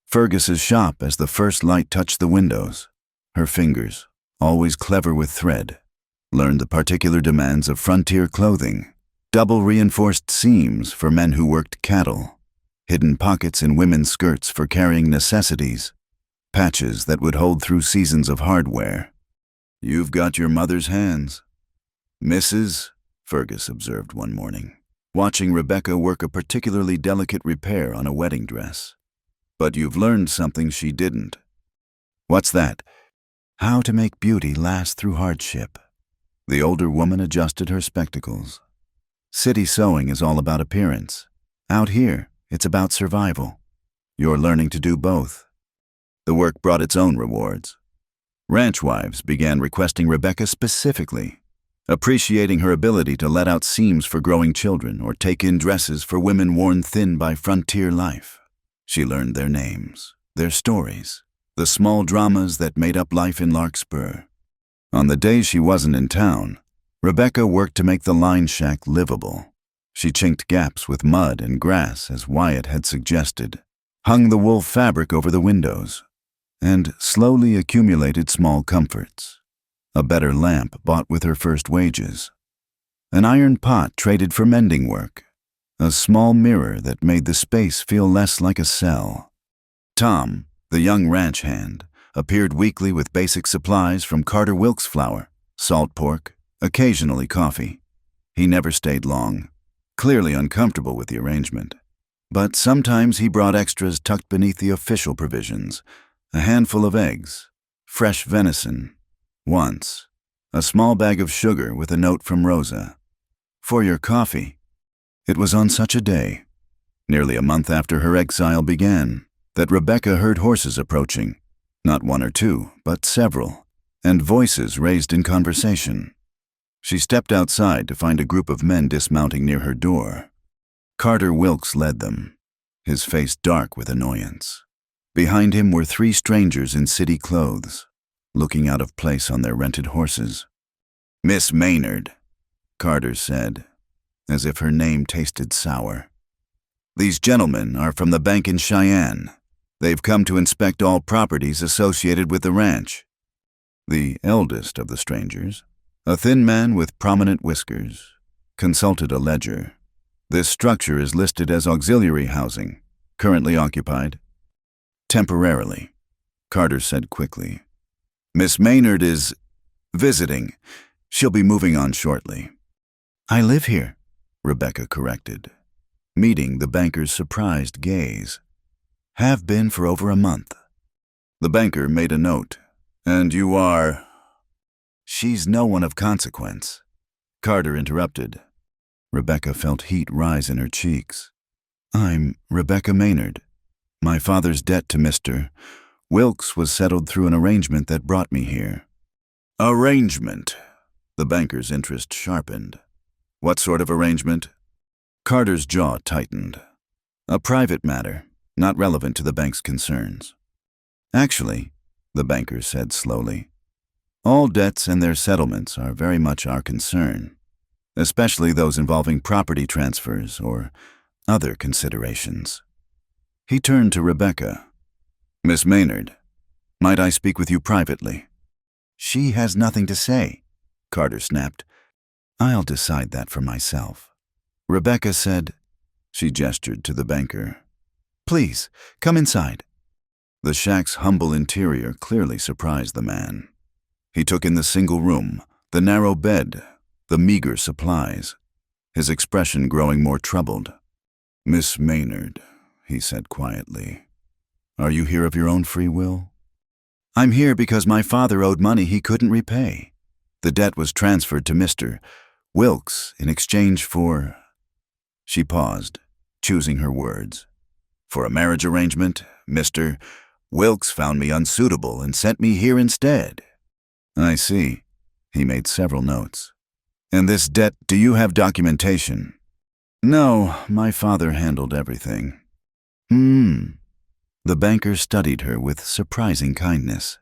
Fergus's shop as the first light touched the windows. Her fingers, always clever with thread, learned the particular demands of frontier clothing. Double reinforced seams for men who worked cattle, hidden pockets in women's skirts for carrying necessities, patches that would hold through seasons of hardware. You've got your mother's hands. Mrs. Fergus observed one morning, watching Rebecca work a particularly delicate repair on a wedding dress. But you've learned something she didn't. What's that? How to make beauty last through hardship. The older woman adjusted her spectacles. City sewing is all about appearance. Out here, it's about survival. You're learning to do both. The work brought its own rewards. Ranch wives began requesting Rebecca specifically, appreciating her ability to let out seams for growing children or take in dresses for women worn thin by frontier life. She learned their names, their stories, the small dramas that made up life in Larkspur. On the days she wasn't in town, Rebecca worked to make the line shack livable. She chinked gaps with mud and grass as Wyatt had suggested, hung the wool fabric over the windows, and slowly accumulated small comforts. A better lamp bought with her first wages, an iron pot traded for mending work, a small mirror that made the space feel less like a cell. Tom, the young ranch hand, appeared weekly with basic supplies from Carter Wilkes flour, salt pork, occasionally coffee. He never stayed long, clearly uncomfortable with the arrangement. But sometimes he brought extras tucked beneath the official provisions, a handful of eggs, fresh venison. Once, a small bag of sugar with a note from Rosa. For your coffee. It was on such a day, nearly a month after her exile began, that Rebecca heard horses approaching, not one or two, but several, and voices raised in conversation. She stepped outside to find a group of men dismounting near her door. Carter Wilkes led them, his face dark with annoyance. Behind him were 3 strangers in city clothes, looking out of place on their rented horses. Miss Maynard, Carter said, as if her name tasted sour. These gentlemen are from the bank in Cheyenne. They've come to inspect all properties associated with the ranch. The eldest of the strangers, a thin man with prominent whiskers, consulted a ledger. This structure is listed as auxiliary housing, currently occupied. Temporarily, Carter said quickly. Miss Maynard is visiting. She'll be moving on shortly. I live here, Rebecca corrected, meeting the banker's surprised gaze. Have been for over a month. The banker made a note. And you are? She's no one of consequence. Carter interrupted. Rebecca felt heat rise in her cheeks. I'm Rebecca Maynard. My father's debt to Mr. Wilkes was settled through an arrangement that brought me here. Arrangement? The banker's interest sharpened. What sort of arrangement? Carter's jaw tightened. A private matter, not relevant to the bank's concerns. Actually, the banker said slowly, All debts and their settlements are very much our concern, especially those involving property transfers or other considerations. He turned to Rebecca. Miss Maynard, might I speak with you privately? She has nothing to say, Carter snapped. I'll decide that for myself. Rebecca said. She gestured to the banker. Please, come inside. The shack's humble interior clearly surprised the man. He took in the single room, the narrow bed, the meager supplies, his expression growing more troubled. Miss Maynard, he said quietly, are you here of your own free will? I'm here because my father owed money he couldn't repay. The debt was transferred to Mr. Wilkes in exchange for... She paused, choosing her words. For a marriage arrangement, Mr. Wilkes found me unsuitable and sent me here instead. I see. He made several notes. And this debt, do you have documentation? No, my father handled everything. The banker studied her with surprising kindness.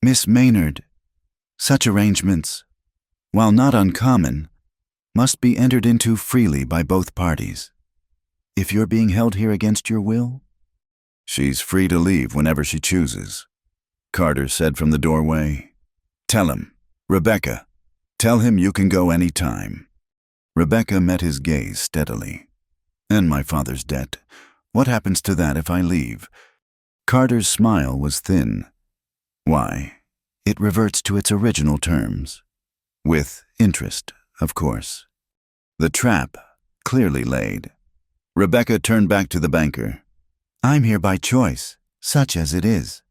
Miss Maynard, such arrangements, while not uncommon, must be entered into freely by both parties. If you're being held here against your will? She's free to leave whenever she chooses, Carter said from the doorway. Tell him, Rebecca, tell him you can go any time. Rebecca met his gaze steadily. And my father's debt, what happens to that if I leave? Carter's smile was thin. Why, it reverts to its original terms. With interest, of course. The trap, clearly laid. Rebecca turned back to the banker. I'm here by choice, such as it is.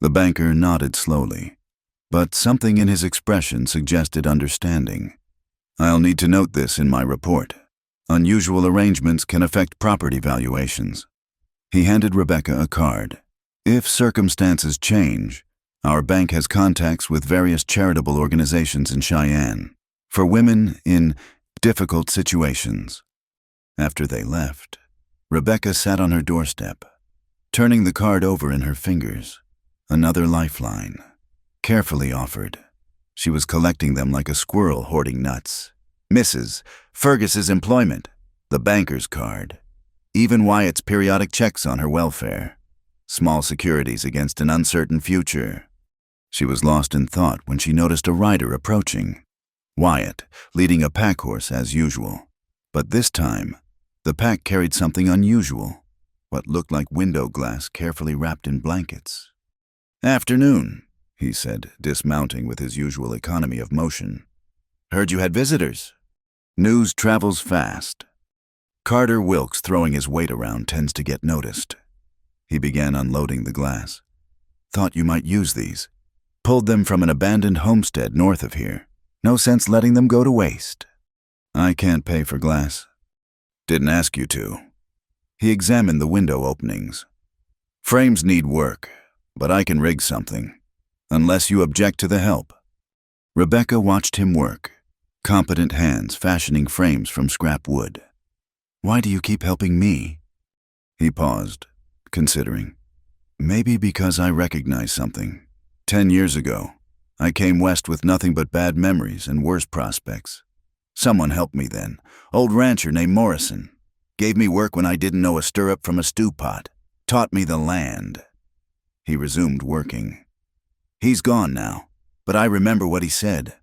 The banker nodded slowly, but something in his expression suggested understanding. I'll need to note this in my report. Unusual arrangements can affect property valuations. He handed Rebecca a card. If circumstances change, our bank has contacts with various charitable organizations in Cheyenne for women in difficult situations. After they left, Rebecca sat on her doorstep, turning the card over in her fingers. Another lifeline, carefully offered. She was collecting them like a squirrel hoarding nuts. Mrs. Fergus's employment, the banker's card, even Wyatt's periodic checks on her welfare, small securities against an uncertain future. She was lost in thought when she noticed a rider approaching. Wyatt, leading a pack horse as usual. But this time, the pack carried something unusual, what looked like window glass carefully wrapped in blankets. Afternoon, he said, dismounting with his usual economy of motion. Heard you had visitors. News travels fast. Carter Wilkes throwing his weight around tends to get noticed. He began unloading the glass. Thought you might use these. Pulled them from an abandoned homestead north of here. No sense letting them go to waste. I can't pay for glass. Didn't ask you to. He examined the window openings. Frames need work, but I can rig something, unless you object to the help. Rebecca watched him work, competent hands fashioning frames from scrap wood. Why do you keep helping me? He paused, considering. Maybe because I recognize something. 10 years ago, I came west with nothing but bad memories and worse prospects. Someone helped me then, old rancher named Morrison. Gave me work when I didn't know a stirrup from a stew pot. Taught me the land. He resumed working. He's gone now, but I remember what he said.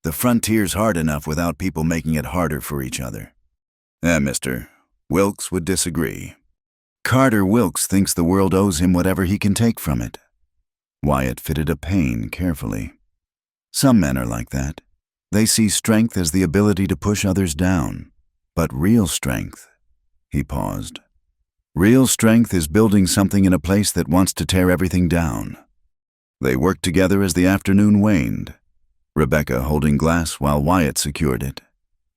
The frontier's hard enough without people making it harder for each other. Mr. Wilkes would disagree. Carter Wilkes thinks the world owes him whatever he can take from it. Wyatt fitted a pain carefully. Some men are like that. They see strength as the ability to push others down. But real strength, he paused. Real strength is building something in a place that wants to tear everything down. They worked together as the afternoon waned, Rebecca holding glass while Wyatt secured it.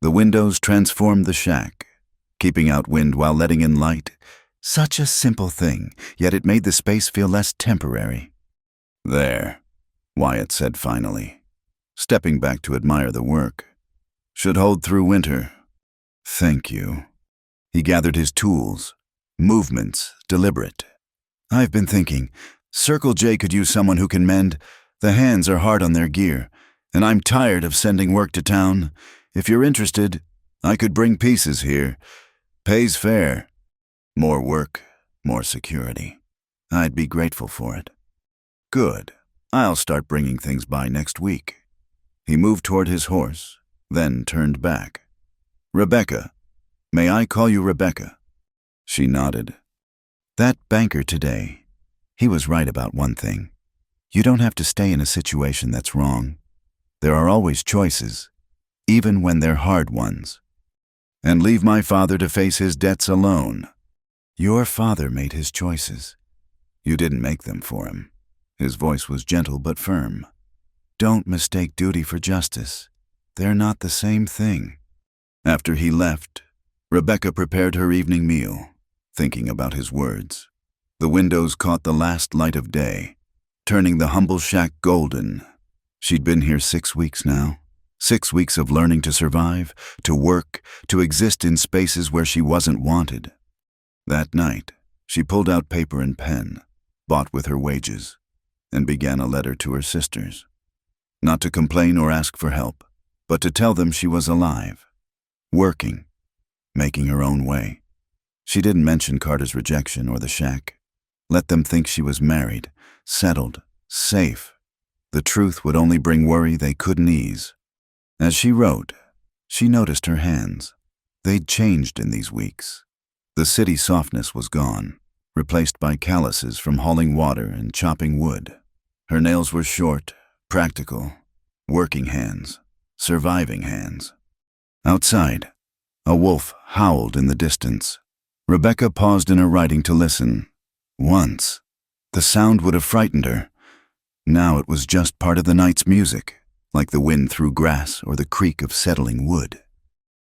The windows transformed the shack, keeping out wind while letting in light. Such a simple thing, yet it made the space feel less temporary. There, Wyatt said finally, stepping back to admire the work. Should hold through winter. Thank you. He gathered his tools, movements deliberate. I've been thinking, Circle J could use someone who can mend The hands are hard on their gear, and I'm tired of sending work to town. If you're interested, I could bring pieces here. Pays fair. More work, more security. I'd be grateful for it. Good. I'll start bringing things by next week. He moved toward his horse, then turned back. Rebecca. May I call you Rebecca? She nodded. That banker today, he was right about one thing. You don't have to stay in a situation that's wrong. There are always choices, even when they're hard ones. And leave my father to face his debts alone. Your father made his choices. You didn't make them for him. His voice was gentle but firm. Don't mistake duty for justice. They're not the same thing. After he left, Rebecca prepared her evening meal, thinking about his words. The windows caught the last light of day, turning the humble shack golden. She'd been here 6 weeks now. 6 weeks of learning to survive, to work, to exist in spaces where she wasn't wanted. That night, she pulled out paper and pen, bought with her wages, and began a letter to her sisters. Not to complain or ask for help, but to tell them she was alive, working, making her own way. She didn't mention Carter's rejection or the shack. Let them think she was married, settled, safe. The truth would only bring worry they couldn't ease. As she wrote, she noticed her hands. They'd changed in these weeks. The city softness was gone, replaced by calluses from hauling water and chopping wood. Her nails were short, practical, working hands, surviving hands. Outside, a wolf howled in the distance. Rebecca paused in her writing to listen. Once, the sound would have frightened her. Now it was just part of the night's music, like the wind through grass or the creak of settling wood.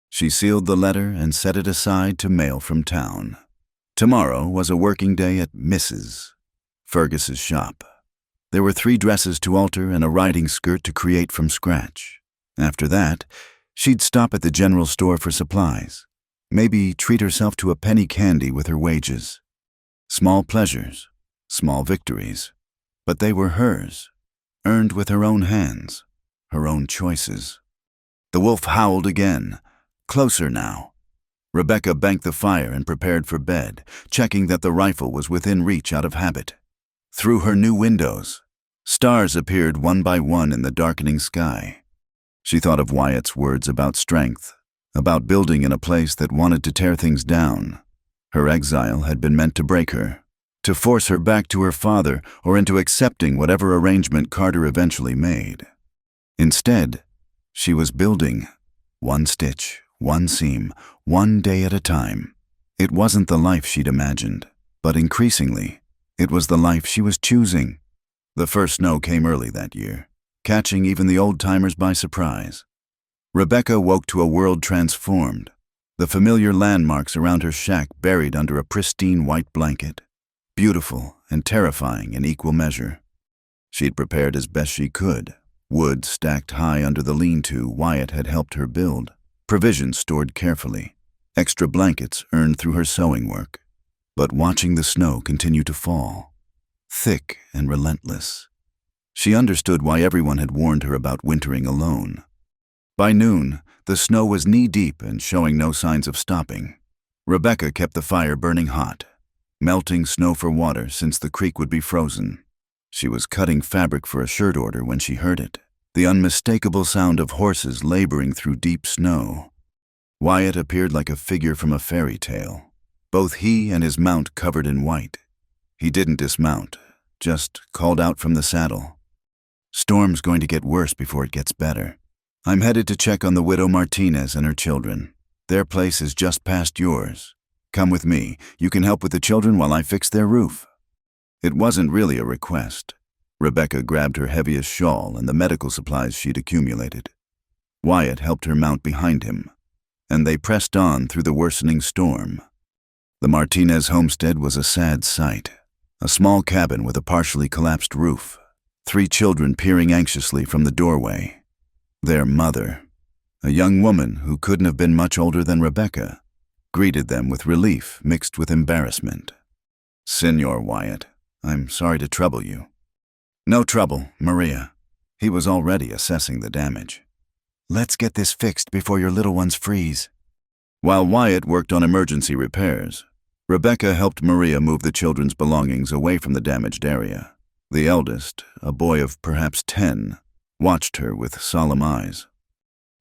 She sealed the letter and set it aside to mail from town. Tomorrow was a working day at Mrs. Fergus's shop. There were 3 dresses to alter and a riding skirt to create from scratch. After that, she'd stop at the general store for supplies. Maybe treat herself to a penny candy with her wages. Small pleasures, small victories. But they were hers, earned with her own hands, her own choices. The wolf howled again, closer now. Rebecca banked the fire and prepared for bed, checking that the rifle was within reach out of habit. Through her new windows, stars appeared one by one in the darkening sky. She thought of Wyatt's words about strength, about building in a place that wanted to tear things down. Her exile had been meant to break her, to force her back to her father or into accepting whatever arrangement Carter eventually made. Instead, she was building, one stitch, one seam, one day at a time. It wasn't the life she'd imagined, but increasingly, it was the life she was choosing. The first snow came early that year, catching even the old-timers by surprise. Rebecca woke to a world transformed, the familiar landmarks around her shack buried under a pristine white blanket, beautiful and terrifying in equal measure. She'd prepared as best she could, wood stacked high under the lean-to Wyatt had helped her build, provisions stored carefully, extra blankets earned through her sewing work. But watching the snow continue to fall, thick and relentless, she understood why everyone had warned her about wintering alone. By noon, the snow was knee-deep and showing no signs of stopping. Rebecca kept the fire burning hot, melting snow for water since the creek would be frozen. She was cutting fabric for a shirt order when she heard it, the unmistakable sound of horses laboring through deep snow. Wyatt appeared like a figure from a fairy tale, both he and his mount covered in white. He didn't dismount, just called out from the saddle. Storm's going to get worse before it gets better. I'm headed to check on the widow Martinez and her children. Their place is just past yours. Come with me. You can help with the children while I fix their roof. It wasn't really a request. Rebecca grabbed her heaviest shawl and the medical supplies she'd accumulated. Wyatt helped her mount behind him, and they pressed on through the worsening storm. The Martinez homestead was a sad sight, a small cabin with a partially collapsed roof, 3 children peering anxiously from the doorway. Their mother, a young woman who couldn't have been much older than Rebecca, greeted them with relief mixed with embarrassment. "Senor Wyatt, I'm sorry to trouble you." No trouble, Maria. He was already assessing the damage. Let's get this fixed before your little ones freeze. While Wyatt worked on emergency repairs, Rebecca helped Maria move the children's belongings away from the damaged area. The eldest, a boy of perhaps 10, watched her with solemn eyes.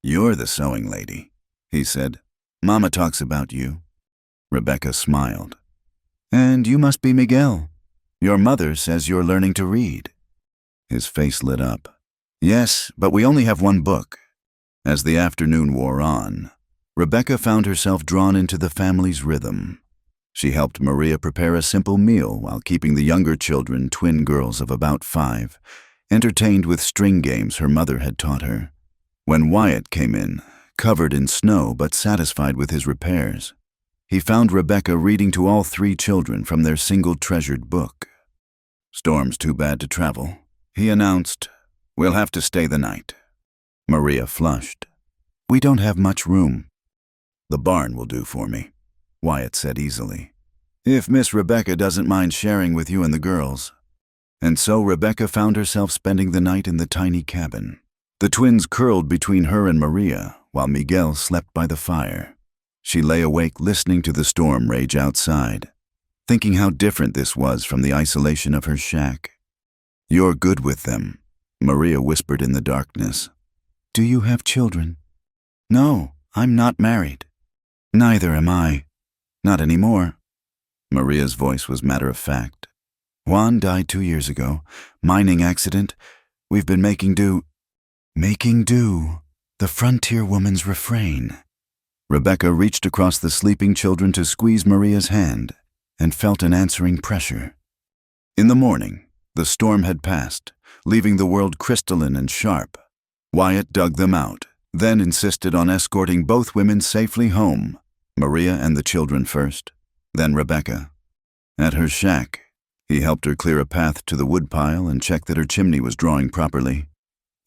"You're the sewing lady," he said. "Mama talks about you." Rebecca smiled. "And you must be Miguel. Your mother says you're learning to read." His face lit up. "Yes, but we only have one book." As the afternoon wore on, Rebecca found herself drawn into the family's rhythm. She helped Maria prepare a simple meal while keeping the younger children, twin girls of about 5, entertained with string games her mother had taught her. When Wyatt came in, covered in snow but satisfied with his repairs, he found Rebecca reading to all 3 children from their single treasured book. "Storm's too bad to travel," he announced. "We'll have to stay the night." Maria flushed. "We don't have much room." "The barn will do for me," Wyatt said easily. "If Miss Rebecca doesn't mind sharing with you and the girls." And so Rebecca found herself spending the night in the tiny cabin. The twins curled between her and Maria, while Miguel slept by the fire. She lay awake listening to the storm rage outside, thinking how different this was from the isolation of her shack. "You're good with them," Maria whispered in the darkness. "Do you have children?" "No, I'm not married." "Neither am I. Not anymore." Maria's voice was matter-of-fact. "Juan died 2 years ago. Mining accident. We've been making do." Making do, the frontier woman's refrain. Rebecca reached across the sleeping children to squeeze Maria's hand and felt an answering pressure. In the morning, the storm had passed, leaving the world crystalline and sharp. Wyatt dug them out, then insisted on escorting both women safely home, Maria and the children first, then Rebecca. At her shack, he helped her clear a path to the woodpile and check that her chimney was drawing properly.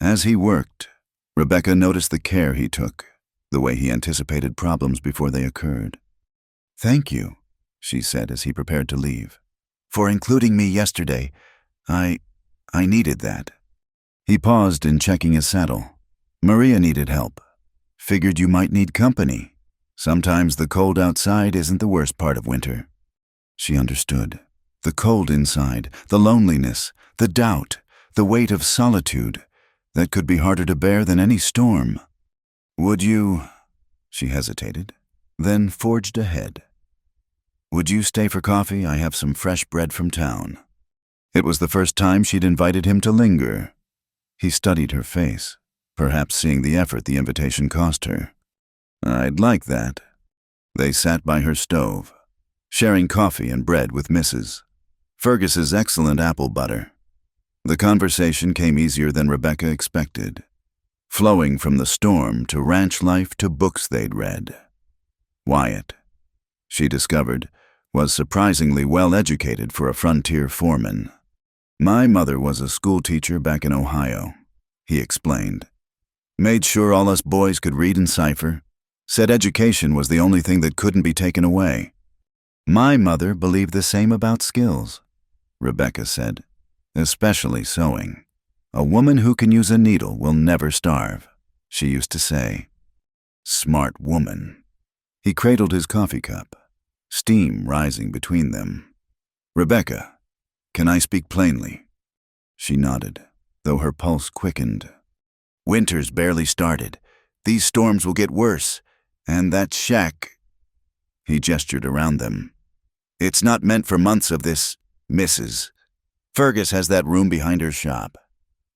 As he worked, Rebecca noticed the care he took, the way he anticipated problems before they occurred. "Thank you," she said as he prepared to leave, "for including me yesterday. I needed that." He paused in checking his saddle. "Maria needed help. Figured you might need company. Sometimes the cold outside isn't the worst part of winter." She understood. The cold inside, the loneliness, the doubt, the weight of solitude, that could be harder to bear than any storm. "Would you—" She hesitated, then forged ahead. "Would you stay for coffee? I have some fresh bread from town." It was the first time she'd invited him to linger. He studied her face, perhaps seeing the effort the invitation cost her. "I'd like that." They sat by her stove, sharing coffee and bread with Mrs. Fergus's excellent apple butter. The conversation came easier than Rebecca expected, flowing from the storm to ranch life to books they'd read. Wyatt, she discovered, was surprisingly well educated for a frontier foreman. "My mother was a school teacher back in Ohio," he explained. "Made sure all us boys could read and cipher. Said education was the only thing that couldn't be taken away." "My mother believed the same about skills," Rebecca said. "Especially sewing. A woman who can use a needle will never starve," she used to say. Smart woman. He cradled his coffee cup, steam rising between them. "Rebecca, can I speak plainly?" She nodded, though her pulse quickened. "Winter's barely started. These storms will get worse. And that shack—" He gestured around them. "It's not meant for months of this, Mrs. Fergus has that room behind her shop.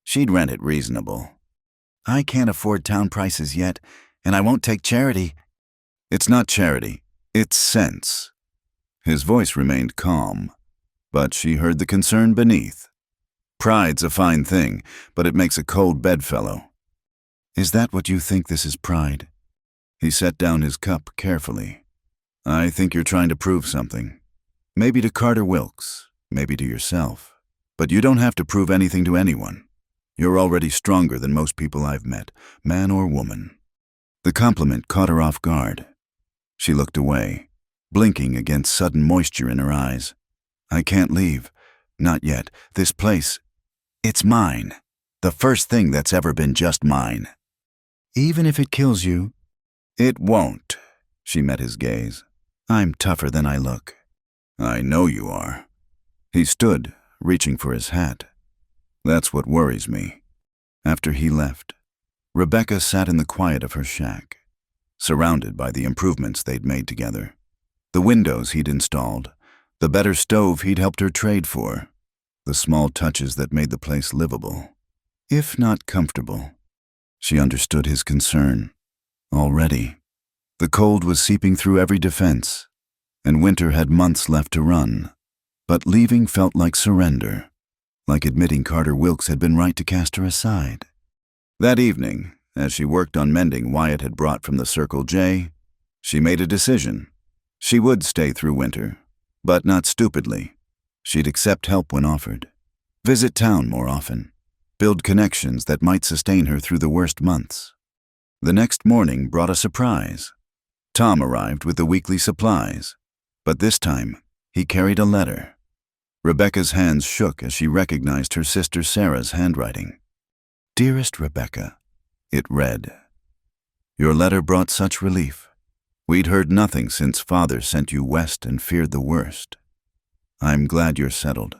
She'd rent it reasonable." "I can't afford town prices yet, and I won't take charity." "It's not charity. It's sense." His voice remained calm, but she heard the concern beneath. "Pride's a fine thing, but it makes a cold bedfellow." "Is that what you think this is pride?" He set down his cup carefully. "I think you're trying to prove something. Maybe to Carter Wilkes, maybe to yourself. But you don't have to prove anything to anyone. You're already stronger than most people I've met, man or woman." The compliment caught her off guard. She looked away, blinking against sudden moisture in her eyes. "I can't leave. Not yet. This place—" It's mine. The first thing that's ever been just mine. Even if it kills you, it won't. She met his gaze. I'm tougher than I look. I know you are. He stood, reaching for his hat. That's what worries me. After he left, Rebecca sat in the quiet of her shack, surrounded by the improvements they'd made together. The windows he'd installed, the better stove he'd helped her trade for, the small touches that made the place livable, if not comfortable. She understood his concern. Already, the cold was seeping through every defense, and winter had months left to run. But leaving felt like surrender, like admitting Carter Wilkes had been right to cast her aside. That evening, as she worked on mending Wyatt had brought from the Circle J, she made a decision. She would stay through winter, but not stupidly. She'd accept help when offered, visit town more often, build connections that might sustain her through the worst months. The next morning brought a surprise. Tom arrived with the weekly supplies, but this time he carried a letter. Rebecca's hands shook as she recognized her sister Sarah's handwriting. Dearest Rebecca, it read. Your letter brought such relief. We'd heard nothing since Father sent you west and feared the worst. I'm glad you're settled,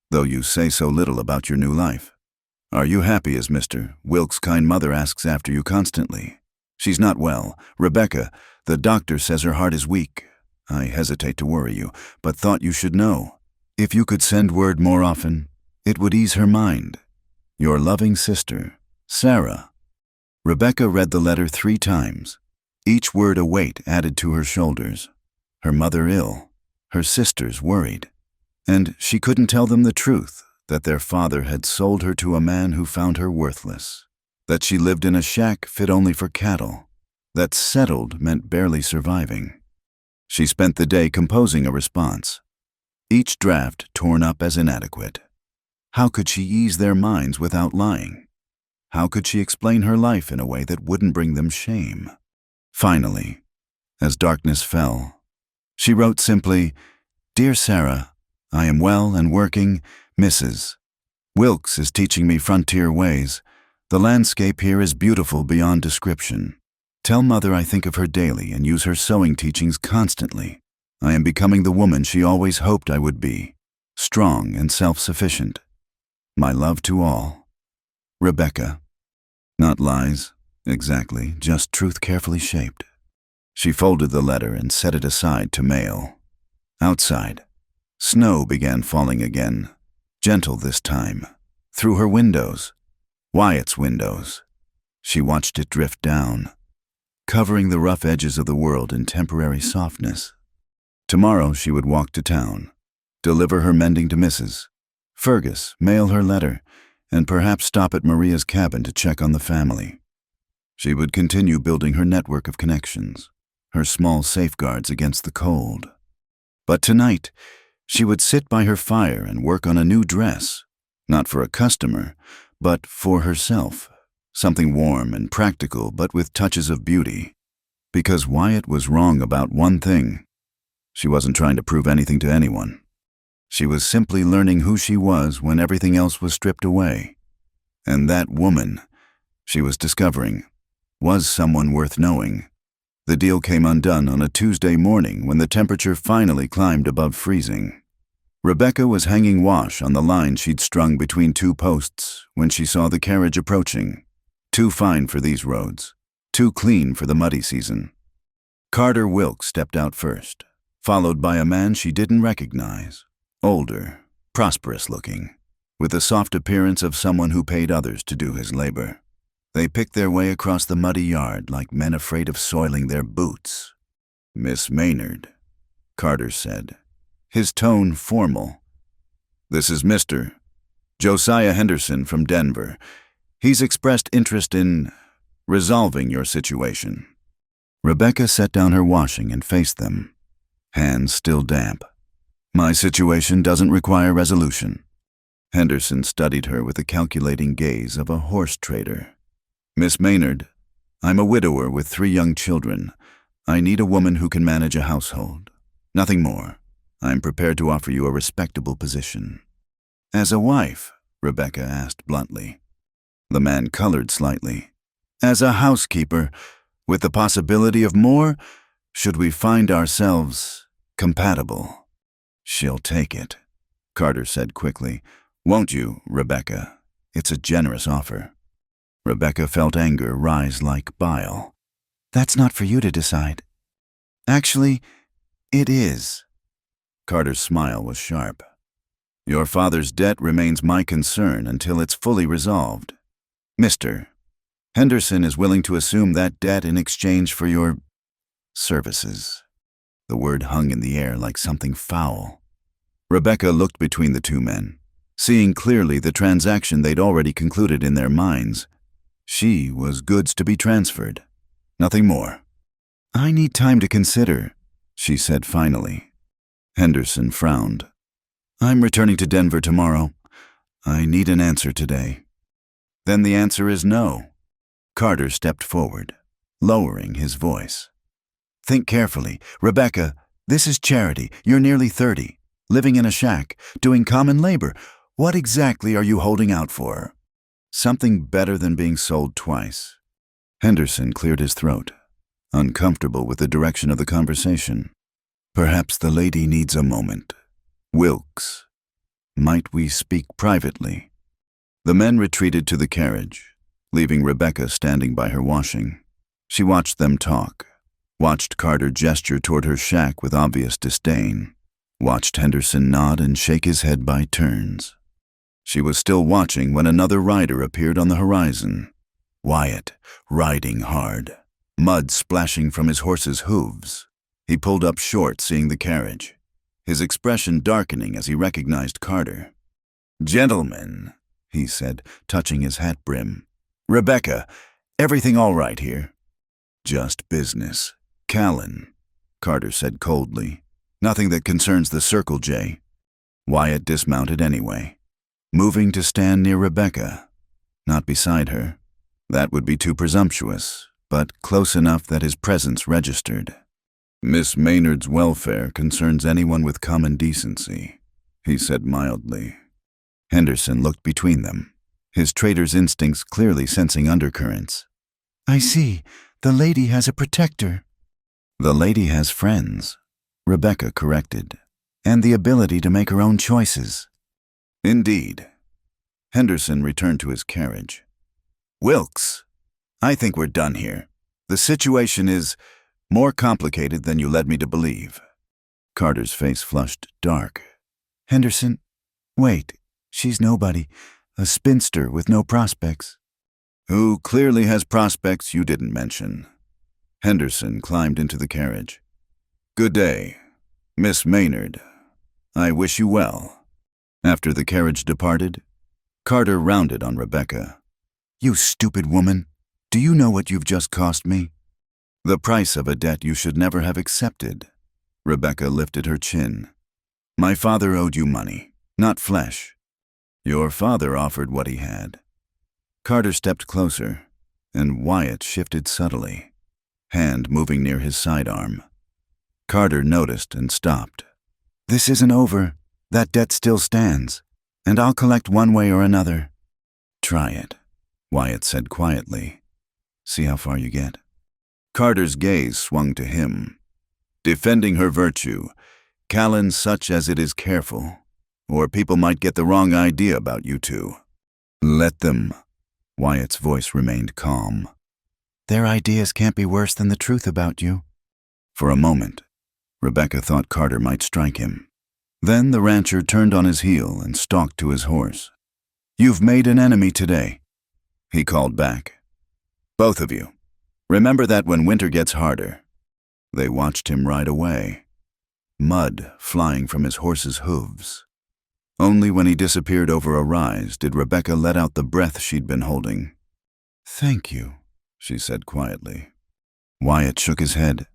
though you say so little about your new life. Are you happy as Mr. Wilkes' kind mother asks after you constantly? She's not well. Rebecca, the doctor says her heart is weak. I hesitate to worry you, but thought you should know. If you could send word more often, it would ease her mind. Your loving sister, Sarah. Rebecca read the letter 3 times, each word a weight added to her shoulders. Her mother ill, her sisters worried, and she couldn't tell them the truth, that their father had sold her to a man who found her worthless, that she lived in a shack fit only for cattle, that settled meant barely surviving. She spent the day composing a response, each draft torn up as inadequate. How could she ease their minds without lying? How could she explain her life in a way that wouldn't bring them shame? Finally, as darkness fell, she wrote simply, Dear Sarah, I am well and working, Mrs. Wilkes is teaching me frontier ways. The landscape here is beautiful beyond description. Tell Mother I think of her daily and use her sewing teachings constantly. I am becoming the woman she always hoped I would be, strong and self-sufficient. My love to all. Rebecca. Not lies, exactly, just truth carefully shaped. She folded the letter and set it aside to mail. Outside, snow began falling again, gentle this time, through her windows, Wyatt's windows. She watched it drift down, covering the rough edges of the world in temporary softness. Tomorrow she would walk to town, deliver her mending to Mrs. Fergus, mail her letter, and perhaps stop at Maria's cabin to check on the family. She would continue building her network of connections, her small safeguards against the cold. But tonight, she would sit by her fire and work on a new dress, not for a customer, but for herself, something warm and practical but with touches of beauty. Because Wyatt was wrong about one thing. She wasn't trying to prove anything to anyone. She was simply learning who she was when everything else was stripped away. And that woman, she was discovering, was someone worth knowing. The deal came undone on a Tuesday morning when the temperature finally climbed above freezing. Rebecca was hanging wash on the line she'd strung between 2 posts when she saw the carriage approaching. Too fine for these roads, too clean for the muddy season. Carter Wilkes stepped out first, followed by a man she didn't recognize, older, prosperous-looking, with the soft appearance of someone who paid others to do his labor. They picked their way across the muddy yard like men afraid of soiling their boots. Miss Maynard, Carter said, his tone formal. This is Mr. Josiah Henderson from Denver. He's expressed interest in resolving your situation. Rebecca set down her washing and faced them, hands still damp. My situation doesn't require resolution. Henderson studied her with the calculating gaze of a horse trader. Miss Maynard, I'm a widower with 3 young children. I need a woman who can manage a household. Nothing more. I'm prepared to offer you a respectable position. As a wife, Rebecca asked bluntly. The man colored slightly. As a housekeeper, with the possibility of more, should we find ourselves compatible. She'll take it, Carter said quickly. Won't you, Rebecca? It's a generous offer. Rebecca felt anger rise like bile. That's not for you to decide. Actually, it is. Carter's smile was sharp. Your father's debt remains my concern until it's fully resolved. Mr. Henderson is willing to assume that debt in exchange for your services. The word hung in the air like something foul. Rebecca looked between the two men, seeing clearly the transaction they'd already concluded in their minds. She was goods to be transferred. Nothing more. I need time to consider, she said finally. Henderson frowned. I'm returning to Denver tomorrow. I need an answer today. Then the answer is no. Carter stepped forward, lowering his voice. Think carefully. Rebecca, this is Charity. You're nearly 30, living in a shack, doing common labor. What exactly are you holding out for? Something better than being sold twice. Henderson cleared his throat, uncomfortable with the direction of the conversation. Perhaps the lady needs a moment. Wilkes, might we speak privately? The men retreated to the carriage, leaving Rebecca standing by her washing. She watched them talk, watched Carter gesture toward her shack with obvious disdain, watched Henderson nod and shake his head by turns. She was still watching when another rider appeared on the horizon. Wyatt, riding hard, mud splashing from his horse's hooves. He pulled up short, seeing the carriage, his expression darkening as he recognized Carter. Gentlemen, he said, touching his hat brim. Rebecca, everything all right here? Just business. Callan, Carter said coldly. Nothing that concerns the Circle J. Wyatt dismounted anyway, moving to stand near Rebecca, not beside her. That would be too presumptuous, but close enough that his presence registered. Miss Maynard's welfare concerns anyone with common decency, he said mildly. Henderson looked between them, his trader's instincts clearly sensing undercurrents. I see. The lady has a protector. The lady has friends, Rebecca corrected, and the ability to make her own choices. Indeed. Henderson returned to his carriage. Wilkes, I think we're done here. The situation is more complicated than you led me to believe. Carter's face flushed dark. Henderson, wait, she's nobody, a spinster with no prospects. Who clearly has prospects you didn't mention. Henderson climbed into the carriage. Good day, Miss Maynard. I wish you well. After the carriage departed, Carter rounded on Rebecca. You stupid woman, do you know what you've just cost me? The price of a debt you should never have accepted. Rebecca lifted her chin. My father owed you money, not flesh. Your father offered what he had. Carter stepped closer, and Wyatt shifted subtly, hand moving near his sidearm. Carter noticed and stopped. This isn't over. That debt still stands, and I'll collect one way or another. Try it, Wyatt said quietly. See how far you get. Carter's gaze swung to him. Defending her virtue, Callan such as it is careful, or people might get the wrong idea about you two. Let them. Wyatt's voice remained calm. Their ideas can't be worse than the truth about you. For a moment, Rebecca thought Carter might strike him. Then the rancher turned on his heel and stalked to his horse. You've made an enemy today, he called back. Both of you. Remember that when winter gets harder. They watched him ride away, mud flying from his horse's hooves. Only when he disappeared over a rise did Rebecca let out the breath she'd been holding. Thank you, she said quietly. Wyatt shook his head.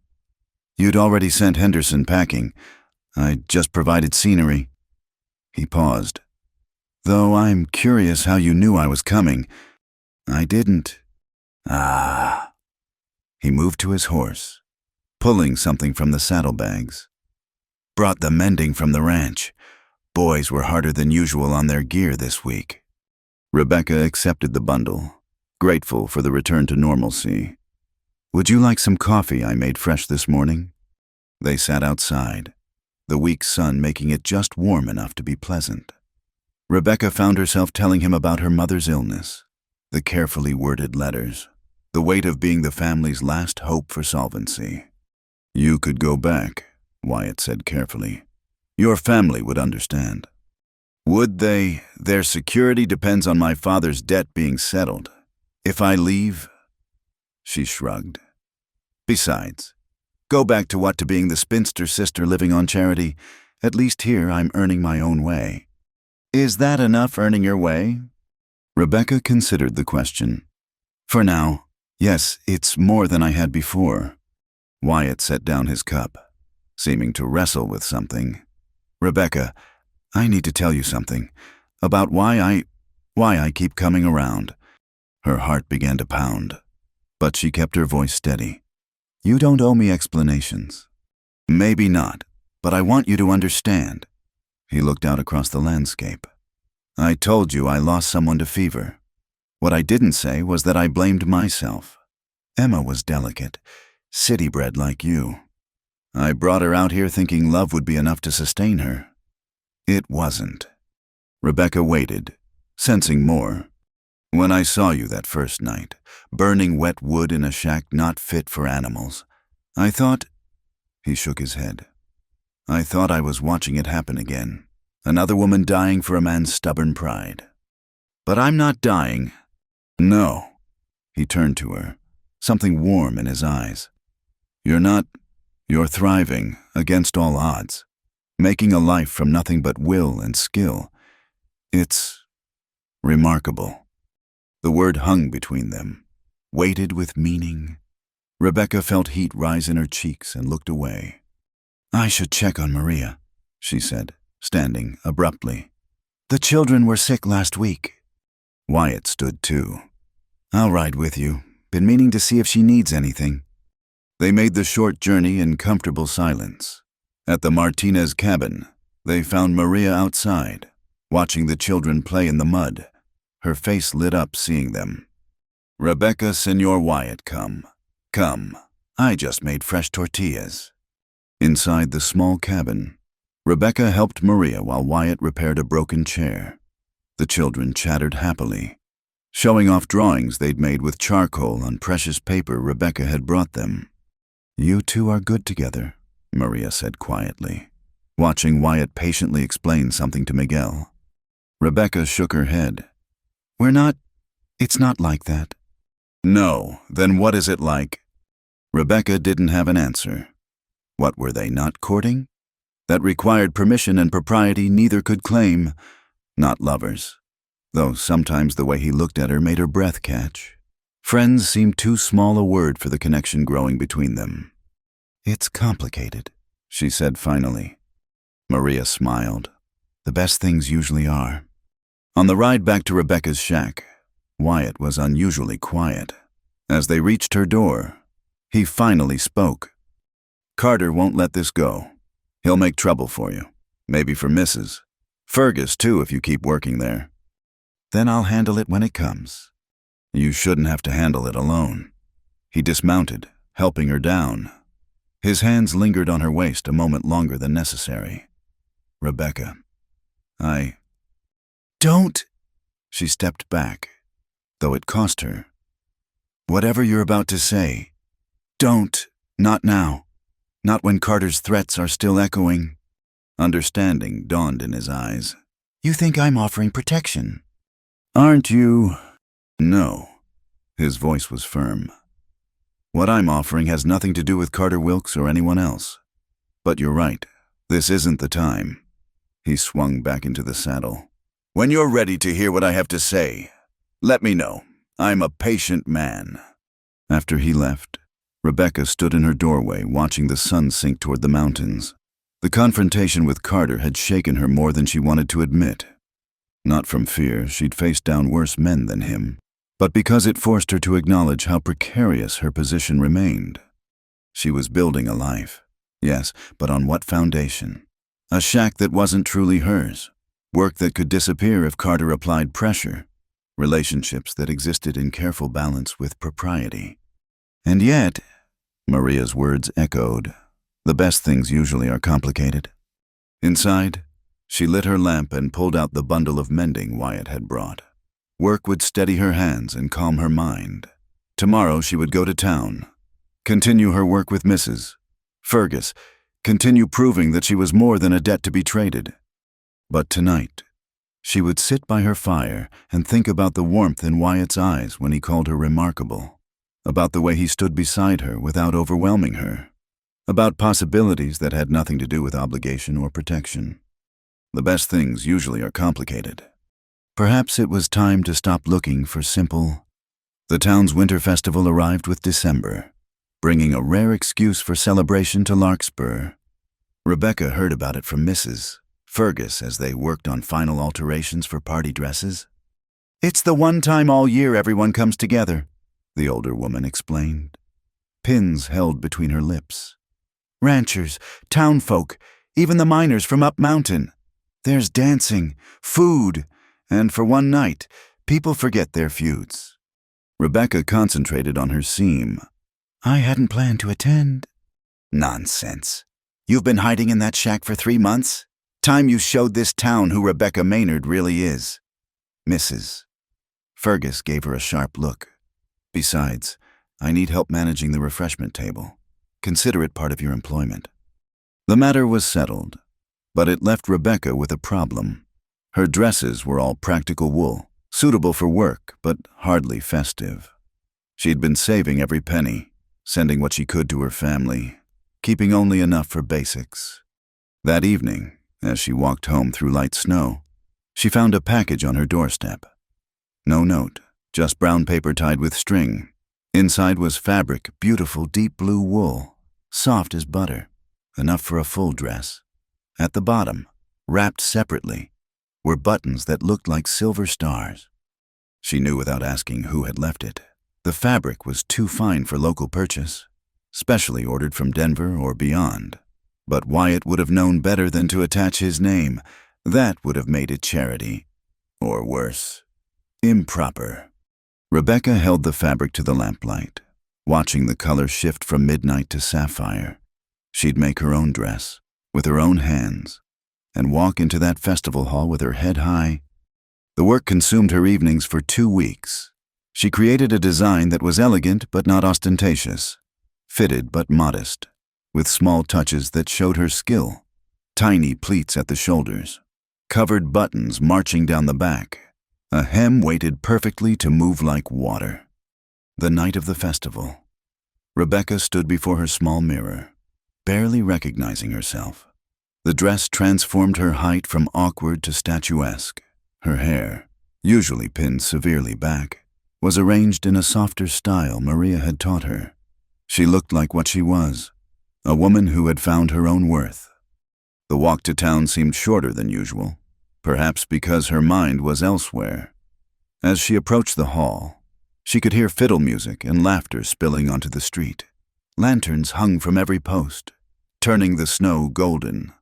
You'd already sent Henderson packing. I just provided scenery. He paused. Though I'm curious how you knew I was coming. I didn't. Ah. He moved to his horse, pulling something from the saddlebags. Brought the mending from the ranch. Boys were harder than usual on their gear this week. Rebecca accepted the bundle, grateful for the return to normalcy. "Would you like some coffee I made fresh this morning?" They sat outside, the weak sun making it just warm enough to be pleasant. Rebecca found herself telling him about her mother's illness, the carefully worded letters, the weight of being the family's last hope for solvency. "You could go back," Wyatt said carefully. "Your family would understand." "Would they? Their security depends on my father's debt being settled. If I leave..." She shrugged. "Besides, go back to being the spinster sister living on charity. At least here I'm earning my own way." "Is that enough, earning your way?" Rebecca considered the question. "For now, yes, it's more than I had before." Wyatt set down his cup, seeming to wrestle with something. "Rebecca, I need to tell you something about why I keep coming around." Her heart began to pound, but she kept her voice steady. "You don't owe me explanations." "Maybe not, but I want you to understand." He looked out across the landscape. "I told you I lost someone to fever. What I didn't say was that I blamed myself. Emma was delicate, city-bred like you. I brought her out here thinking love would be enough to sustain her. It wasn't." Rebecca waited, sensing more. "When I saw you that first night, burning wet wood in a shack not fit for animals, I thought..." He shook his head. "I thought I was watching it happen again. Another woman dying for a man's stubborn pride. But I'm not dying." "No." He turned to her, something warm in his eyes. "You're not. You're thriving, against all odds, making a life from nothing but will and skill. It's remarkable." The word hung between them, weighted with meaning. Rebecca felt heat rise in her cheeks and looked away. "I should check on Maria," she said, standing abruptly. "The children were sick last week." Wyatt stood too. "I'll ride with you. Been meaning to see if she needs anything." They made the short journey in comfortable silence. At the Martinez cabin, they found Maria outside, watching the children play in the mud. Her face lit up seeing them. "Rebecca, Senor Wyatt, come. Come. I just made fresh tortillas." Inside the small cabin, Rebecca helped Maria while Wyatt repaired a broken chair. The children chattered happily, showing off drawings they'd made with charcoal on precious paper Rebecca had brought them. "You two are good together," Maria said quietly, watching Wyatt patiently explain something to Miguel. Rebecca shook her head. It's not like that." "No, then what is it like?" Rebecca didn't have an answer. What were they, not courting? That required permission and propriety neither could claim. Not lovers, though sometimes the way he looked at her made her breath catch. Friends seemed too small a word for the connection growing between them. "It's complicated," she said finally. Maria smiled. The best things usually are. On the ride back to Rebecca's shack, Wyatt was unusually quiet. As they reached her door, he finally spoke. "Carter won't let this go. He'll make trouble for you. Maybe for Mrs. Fergus, too, if you keep working there." "Then I'll handle it when it comes." "You shouldn't have to handle it alone." He dismounted, helping her down. His hands lingered on her waist a moment longer than necessary. "Rebecca, Don't!" She stepped back, though it cost her. "Whatever you're about to say, don't. Not now. Not when Carter's threats are still echoing." Understanding dawned in his eyes. "You think I'm offering protection?" "Aren't you?" "No." His voice was firm. "What I'm offering has nothing to do with Carter Wilkes or anyone else. But you're right. This isn't the time." He swung back into the saddle. "When you're ready to hear what I have to say, let me know. I'm a patient man." After he left, Rebecca stood in her doorway watching the sun sink toward the mountains. The confrontation with Carter had shaken her more than she wanted to admit. Not from fear, she'd faced down worse men than him, but because it forced her to acknowledge how precarious her position remained. She was building a life, yes, but on what foundation? A shack that wasn't truly hers, work that could disappear if Carter applied pressure. relationships that existed in careful balance with propriety. And yet, Maria's words echoed, the best things usually are complicated. Inside, she lit her lamp and pulled out the bundle of mending Wyatt had brought. Work would steady her hands and calm her mind. Tomorrow she would go to town, continue her work with Mrs. Fergus, continue proving that she was more than a debt to be traded. But tonight, she would sit by her fire and think about the warmth in Wyatt's eyes when he called her remarkable, about the way he stood beside her without overwhelming her, about possibilities that had nothing to do with obligation or protection. The best things usually are complicated. Perhaps it was time to stop looking for simple. The town's winter festival arrived with December, bringing a rare excuse for celebration to Larkspur. Rebecca heard about it from Mrs. Fergus as they worked on final alterations for party dresses. "It's the one time all year everyone comes together," the older woman explained, pins held between her lips. "Ranchers, townfolk, even the miners from up mountain. There's dancing, food, and for one night, people forget their feuds." Rebecca concentrated on her seam. "I hadn't planned to attend." "Nonsense. You've been hiding in that shack for 3 months? Time you showed this town who Rebecca Maynard really is." Mrs. Fergus gave her a sharp look. "Besides, I need help managing the refreshment table. Consider it part of your employment." The matter was settled, but it left Rebecca with a problem. Her dresses were all practical wool, suitable for work, but hardly festive. She'd been saving every penny, sending what she could to her family, keeping only enough for basics. That evening, as she walked home through light snow, she found a package on her doorstep. No note, just brown paper tied with string. Inside was fabric, beautiful deep blue wool, soft as butter, enough for a full dress. At the bottom, wrapped separately, were buttons that looked like silver stars. She knew without asking who had left it. The fabric was too fine for local purchase, specially ordered from Denver or beyond. But Wyatt would have known better than to attach his name. That would have made it charity. Or worse, improper. Rebecca held the fabric to the lamplight, watching the color shift from midnight to sapphire. She'd make her own dress, with her own hands, and walk into that festival hall with her head high. The work consumed her evenings for 2 weeks. She created a design that was elegant but not ostentatious, fitted but modest, with small touches that showed her skill. Tiny pleats at the shoulders, covered buttons marching down the back, a hem weighted perfectly to move like water. The night of the festival, Rebecca stood before her small mirror, barely recognizing herself. The dress transformed her height from awkward to statuesque. Her hair, usually pinned severely back, was arranged in a softer style Maria had taught her. She looked like what she was, a woman who had found her own worth. The walk to town seemed shorter than usual, perhaps because her mind was elsewhere. As she approached the hall, she could hear fiddle music and laughter spilling onto the street. Lanterns hung from every post, turning the snow golden.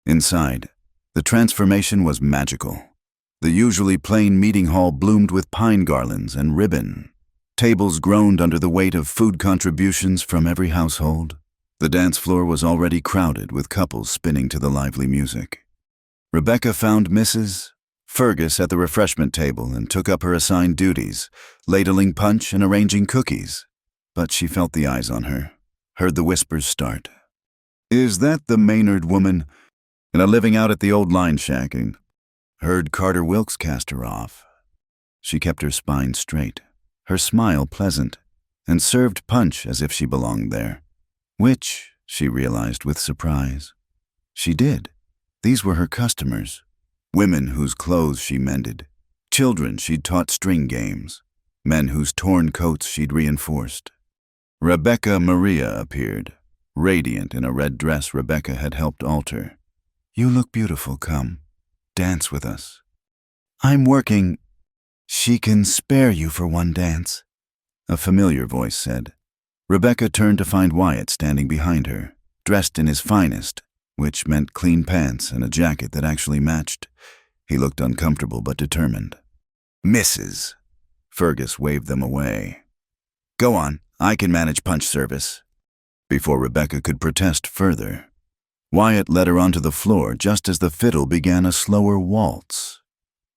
Inside, the transformation was magical. The usually plain meeting hall bloomed with pine garlands and ribbon. Tables groaned under the weight of food contributions from every household. The dance floor was already crowded with couples spinning to the lively music. Rebecca found Mrs. Fergus at the refreshment table and took up her assigned duties, ladling punch and arranging cookies. But she felt the eyes on her, heard the whispers start. "Is that the Maynard woman? And living out at the old line shack?" And heard Carter Wilkes cast her off. She kept her spine straight, her smile pleasant, and served punch as if she belonged there. Which, she realized with surprise, she did. These were her customers, women whose clothes she mended, children she'd taught string games, men whose torn coats she'd reinforced. Rebecca Maria appeared, radiant in a red dress Rebecca had helped alter. "You look beautiful, come. Dance with us." "I'm working." "She can spare you for one dance," a familiar voice said. Rebecca turned to find Wyatt standing behind her, dressed in his finest, which meant clean pants and a jacket that actually matched. He looked uncomfortable but determined. Misses. Fergus waved them away. Go on, I can manage punch service. Before Rebecca could protest further, Wyatt led her onto the floor just as the fiddle began a slower waltz.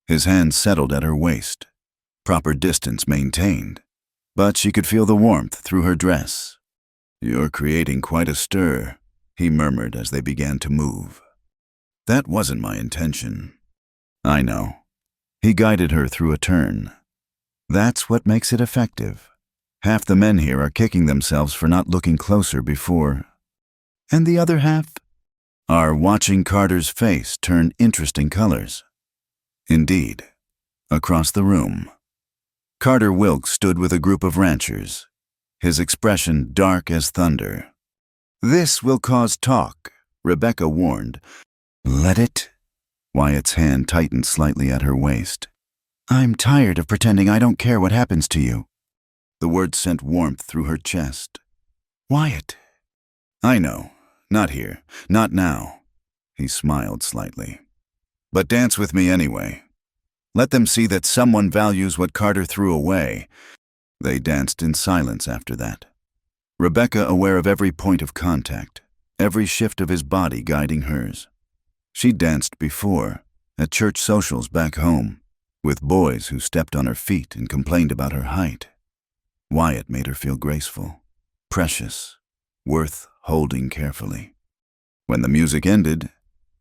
His hand settled at her waist, proper distance maintained, but she could feel the warmth through her dress. You're creating quite a stir, he murmured as they began to move. That wasn't my intention. I know. He guided her through a turn. That's what makes it effective. Half the men here are kicking themselves for not looking closer before. And the other half are watching Carter's face turn interesting colors. Indeed, across the room, Carter Wilkes stood with a group of ranchers, his expression dark as thunder. This will cause talk, Rebecca warned. Let it? Wyatt's hand tightened slightly at her waist. I'm tired of pretending I don't care what happens to you. The words sent warmth through her chest. Wyatt. I know. Not here. Not now. He smiled slightly. But dance with me anyway. Let them see that someone values what Carter threw away. They danced in silence after that. Rebecca aware of every point of contact, every shift of his body guiding hers. She'd danced before, at church socials back home, with boys who stepped on her feet and complained about her height. Wyatt made her feel graceful, precious, worth holding carefully. When the music ended,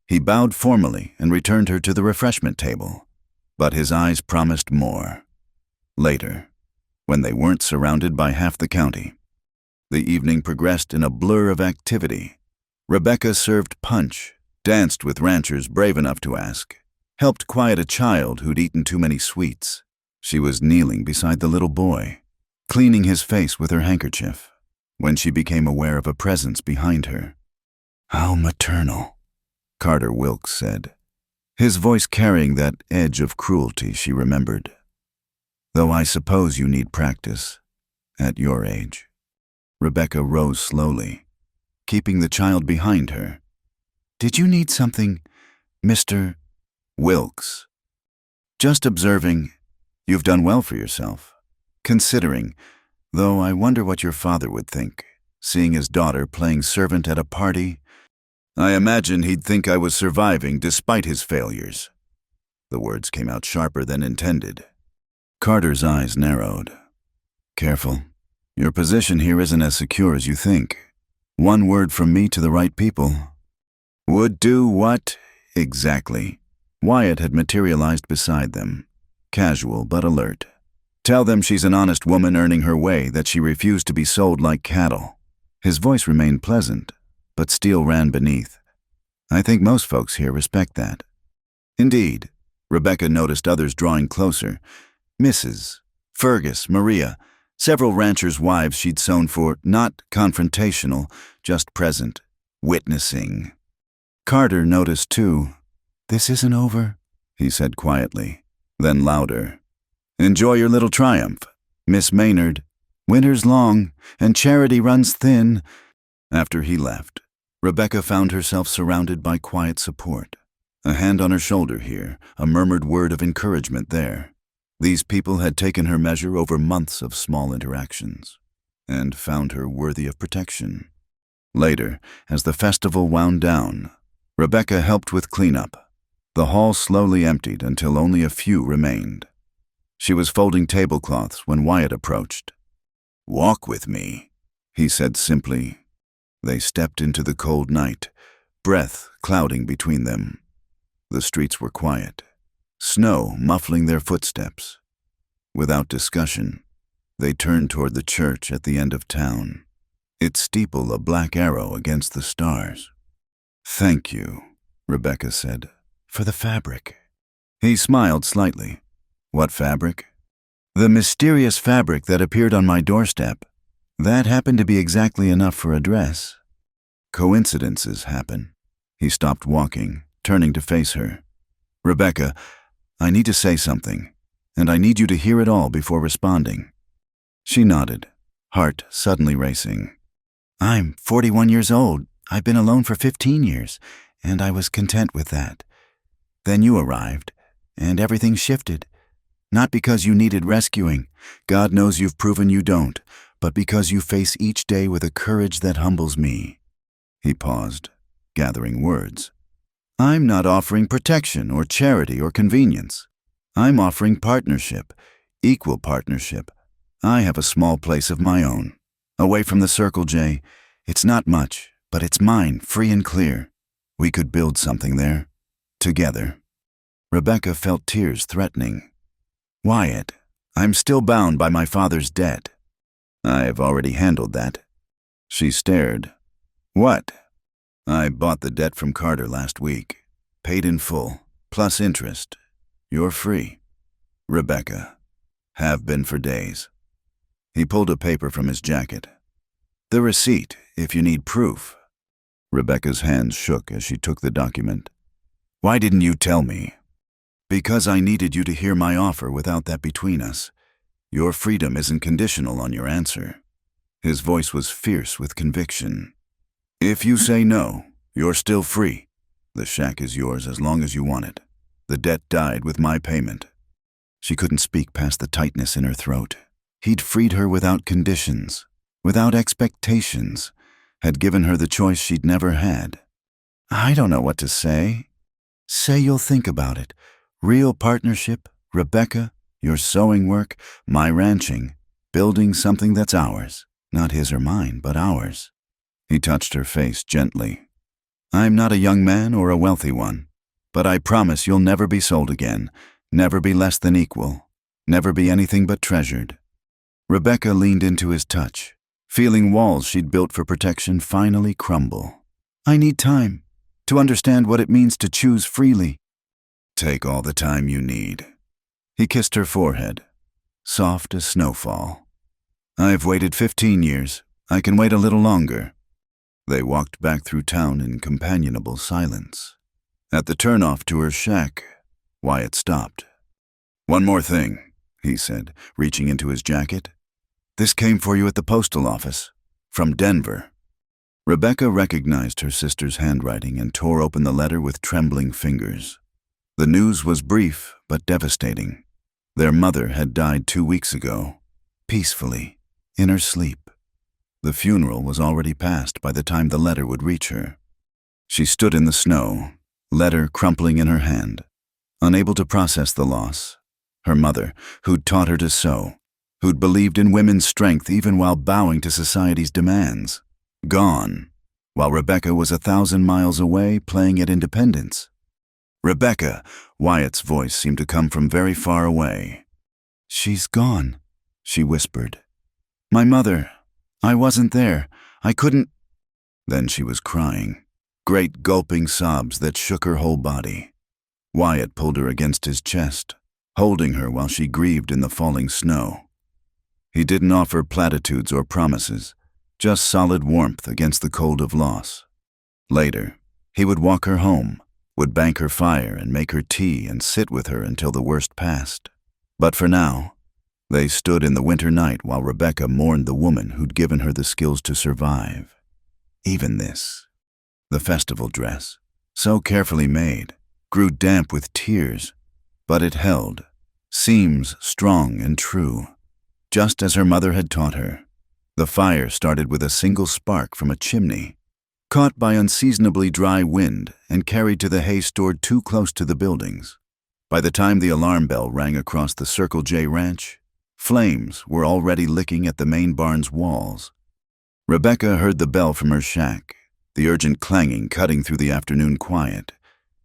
he bowed formally and returned her to the refreshment table, but his eyes promised more. Later, when they weren't surrounded by half the county, the evening progressed in a blur of activity. Rebecca served punch, danced with ranchers brave enough to ask, helped quiet a child who'd eaten too many sweets. She was kneeling beside the little boy, cleaning his face with her handkerchief, when she became aware of a presence behind her. How maternal, Carter Wilkes said, his voice carrying that edge of cruelty she remembered. Though I suppose you need practice, at your age. Rebecca rose slowly, keeping the child behind her. Did you need something, Mr. Wilkes? Just observing, you've done well for yourself. Considering, though I wonder what your father would think, seeing his daughter playing servant at a party. I imagine he'd think I was surviving despite his failures. The words came out sharper than intended. Carter's eyes narrowed. Careful. Your position here isn't as secure as you think. One word from me to the right people. Would do what? Exactly. Wyatt had materialized beside them, casual but alert. Tell them she's an honest woman earning her way, that she refused to be sold like cattle. His voice remained pleasant, but steel ran beneath. I think most folks here respect that. Indeed, Rebecca noticed others drawing closer. Mrs., Fergus, Maria, several ranchers' wives she'd sewn for, not confrontational, just present, witnessing. Carter noticed too. This isn't over, he said quietly, then louder. Enjoy your little triumph, Miss Maynard. Winter's long, and charity runs thin. After he left, Rebecca found herself surrounded by quiet support. A hand on her shoulder here, a murmured word of encouragement there. These people had taken her measure over months of small interactions, and found her worthy of protection. Later, as the festival wound down, Rebecca helped with cleanup. The hall slowly emptied until only a few remained. She was folding tablecloths when Wyatt approached. Walk with me, he said simply. They stepped into the cold night, breath clouding between them. The streets were quiet, snow muffling their footsteps. Without discussion, they turned toward the church at the end of town, its steeple a black arrow against the stars. Thank you, Rebecca said, for the fabric. He smiled slightly. What fabric? The mysterious fabric that appeared on my doorstep. That happened to be exactly enough for a dress. Coincidences happen. He stopped walking, turning to face her. Rebecca, I need to say something, and I need you to hear it all before responding. She nodded, heart suddenly racing. I'm 41 years old. I've been alone for 15 years, and I was content with that. Then you arrived, and everything shifted. Not because you needed rescuing. God knows you've proven you don't, but because you face each day with a courage that humbles me. He paused, gathering words. I'm not offering protection or charity or convenience. I'm offering partnership, equal partnership. I have a small place of my own, away from the Circle J. It's not much, but it's mine, free and clear. We could build something there, together. Rebecca felt tears threatening. Wyatt, I'm still bound by my father's debt. I've already handled that. She stared. What? I bought the debt from Carter last week. Paid in full, plus interest. You're free. Rebecca. Have been for days. He pulled a paper from his jacket. The receipt, if you need proof. Rebecca's hands shook as she took the document. Why didn't you tell me? Because I needed you to hear my offer without that between us. Your freedom isn't conditional on your answer. His voice was fierce with conviction. If you say no, you're still free. The shack is yours as long as you want it. The debt died with my payment. She couldn't speak past the tightness in her throat. He'd freed her without conditions, without expectations, had given her the choice she'd never had. I don't know what to say. Say you'll think about it. Real partnership, Rebecca, your sewing work, my ranching, building something that's ours, not his or mine, but ours. He touched her face gently. I'm not a young man or a wealthy one, but I promise you'll never be sold again, never be less than equal, never be anything but treasured. Rebecca leaned into his touch, feeling walls she'd built for protection finally crumble. I need time to understand what it means to choose freely. Take all the time you need. He kissed her forehead, soft as snowfall. I've waited 15 years. I can wait a little longer. They walked back through town in companionable silence. At the turnoff to her shack, Wyatt stopped. One more thing, he said, reaching into his jacket. This came for you at the postal office, from Denver. Rebecca recognized her sister's handwriting and tore open the letter with trembling fingers. The news was brief but devastating. Their mother had died 2 weeks ago, peacefully, in her sleep. The funeral was already past by the time the letter would reach her. She stood in the snow, letter crumpling in her hand, unable to process the loss. Her mother, who'd taught her to sew, who'd believed in women's strength even while bowing to society's demands, gone, while Rebecca was 1,000 miles away playing at independence. Rebecca, Wyatt's voice seemed to come from very far away. She's gone, she whispered. My mother, I wasn't there. I couldn't. Then she was crying, great gulping sobs that shook her whole body. Wyatt pulled her against his chest, holding her while she grieved in the falling snow. He didn't offer platitudes or promises, just solid warmth against the cold of loss. Later, he would walk her home, would bank her fire and make her tea and sit with her until the worst passed. But for now, they stood in the winter night while Rebecca mourned the woman who'd given her the skills to survive. Even this, the festival dress, so carefully made, grew damp with tears, but it held, seams strong and true, just as her mother had taught her. The fire started with a single spark from a chimney, caught by unseasonably dry wind and carried to the hay stored too close to the buildings. By the time the alarm bell rang across the Circle J ranch, flames were already licking at the main barn's walls. Rebecca heard the bell from her shack, the urgent clanging cutting through the afternoon quiet.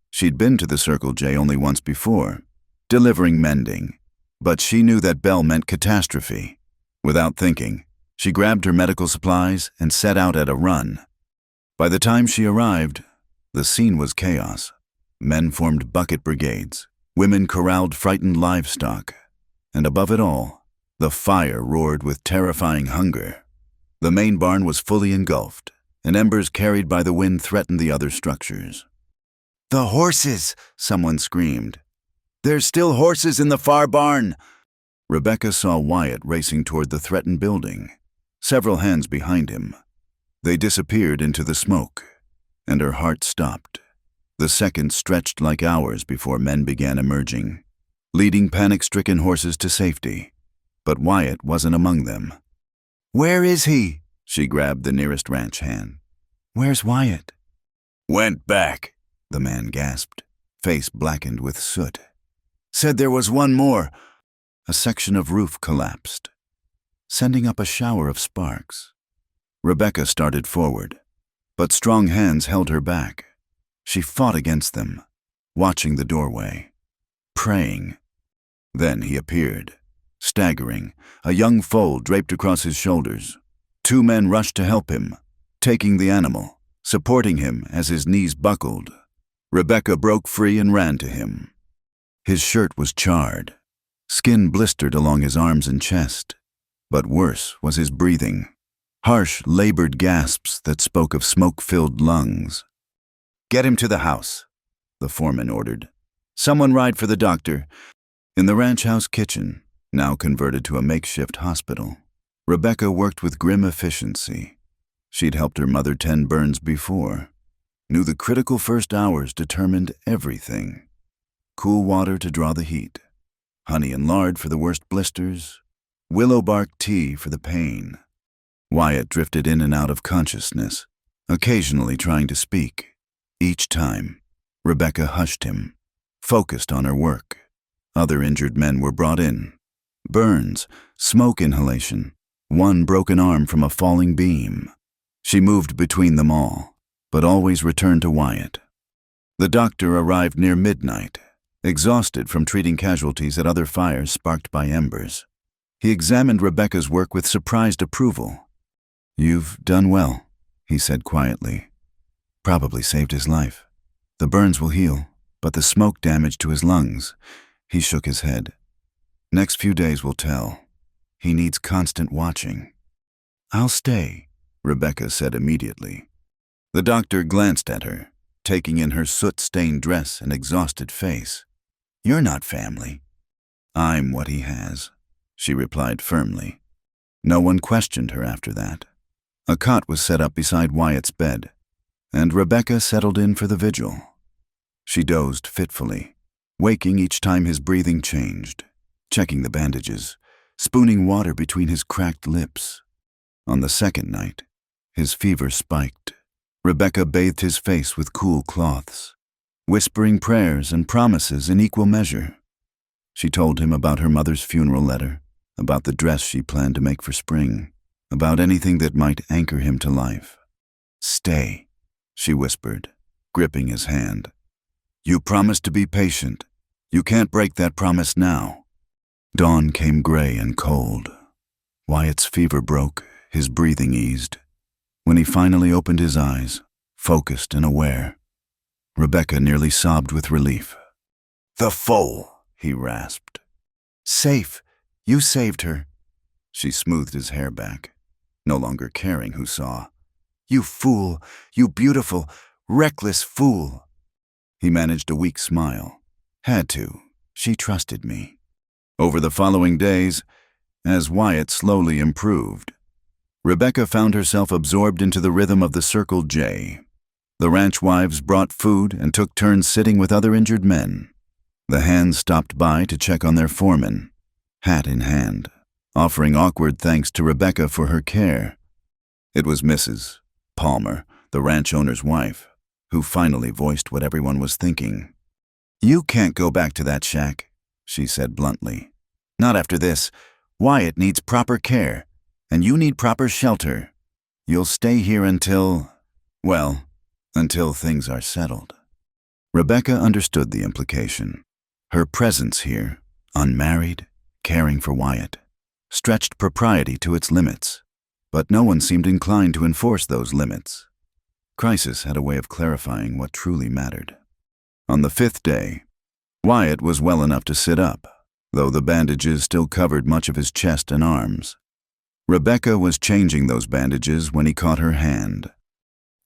She'd been to the Circle J only once before, delivering mending, but she knew that bell meant catastrophe. Without thinking, she grabbed her medical supplies and set out at a run. By the time she arrived, the scene was chaos. Men formed bucket brigades, women corralled frightened livestock, and above it all, the fire roared with terrifying hunger. The main barn was fully engulfed, and embers carried by the wind threatened the other structures. The horses! Someone screamed. There's still horses in the far barn! Rebecca saw Wyatt racing toward the threatened building, several hands behind him. They disappeared into the smoke, and her heart stopped. The seconds stretched like hours before men began emerging. leading panic-stricken horses to safety. But Wyatt wasn't among them. "Where is he?" She grabbed the nearest ranch hand. "Where's Wyatt?" "Went back," the man gasped, face blackened with soot. "Said there was one more." A section of roof collapsed, sending up a shower of sparks. Rebecca started forward, but strong hands held her back. She fought against them, watching the doorway, praying. Then he appeared, staggering, a young foal draped across his shoulders. 2 men rushed to help him, taking the animal, supporting him as his knees buckled. Rebecca broke free and ran to him. His shirt was charred, skin blistered along his arms and chest, but worse was his breathing. Harsh, labored gasps that spoke of smoke-filled lungs. "Get him to the house," the foreman ordered. "Someone ride for the doctor." In the ranch house kitchen, now converted to a makeshift hospital, Rebecca worked with grim efficiency. She'd helped her mother tend burns before, knew the critical first hours determined everything. Cool water to draw the heat, honey and lard for the worst blisters, willow bark tea for the pain. Wyatt drifted in and out of consciousness, occasionally trying to speak. Each time, Rebecca hushed him, focused on her work. Other injured men were brought in. Burns, smoke inhalation, one broken arm from a falling beam. She moved between them all, but always returned to Wyatt. The doctor arrived near midnight, exhausted from treating casualties at other fires sparked by embers. He examined Rebecca's work with surprised approval. "You've done well," he said quietly. "Probably saved his life. The burns will heal, but the smoke damage to his lungs." He shook his head. "Next few days will tell. He needs constant watching." "I'll stay," Rebecca said immediately. The doctor glanced at her, taking in her soot-stained dress and exhausted face. "You're not family." "I'm what he has," she replied firmly. No one questioned her after that. A cot was set up beside Wyatt's bed, and Rebecca settled in for the vigil. She dozed fitfully, waking each time his breathing changed, checking the bandages, spooning water between his cracked lips. On the second night, his fever spiked. Rebecca bathed his face with cool cloths, whispering prayers and promises in equal measure. She told him about her mother's funeral letter, about the dress she planned to make for spring, about anything that might anchor him to life. "Stay," she whispered, gripping his hand. "You promised to be patient. You can't break that promise now." Dawn came gray and cold. Wyatt's fever broke, his breathing eased. When he finally opened his eyes, focused and aware, Rebecca nearly sobbed with relief. "The foal," he rasped. "Safe. You saved her." She smoothed his hair back, no longer caring who saw. "You fool, you beautiful, reckless fool." He managed a weak smile. "Had to. She trusted me." Over the following days, as Wyatt slowly improved, Rebecca found herself absorbed into the rhythm of the Circle J. The ranch wives brought food and took turns sitting with other injured men. The hands stopped by to check on their foreman, hat in hand, offering awkward thanks to Rebecca for her care. It was Mrs. Palmer, the ranch owner's wife, who finally voiced what everyone was thinking. "You can't go back to that shack," she said bluntly. "Not after this. Wyatt needs proper care, and you need proper shelter. You'll stay here until things are settled." Rebecca understood the implication. Her presence here, unmarried, caring for Wyatt, stretched propriety to its limits, but no one seemed inclined to enforce those limits. Crisis had a way of clarifying what truly mattered. On the 5th day, Wyatt was well enough to sit up, though the bandages still covered much of his chest and arms. Rebecca was changing those bandages when he caught her hand.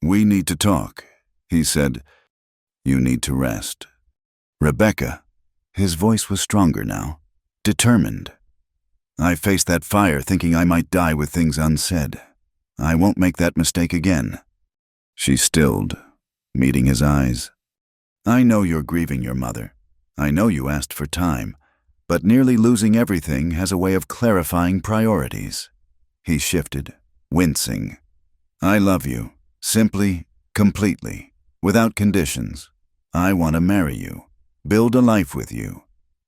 "We need to talk," he said. "You need to rest." "Rebecca," his voice was stronger now, determined. "I faced that fire thinking I might die with things unsaid. I won't make that mistake again." She stilled, meeting his eyes. "I know you're grieving your mother. I know you asked for time. but nearly losing everything has a way of clarifying priorities. He shifted, wincing. I love you, simply, completely, without conditions. I want to marry you, build a life with you,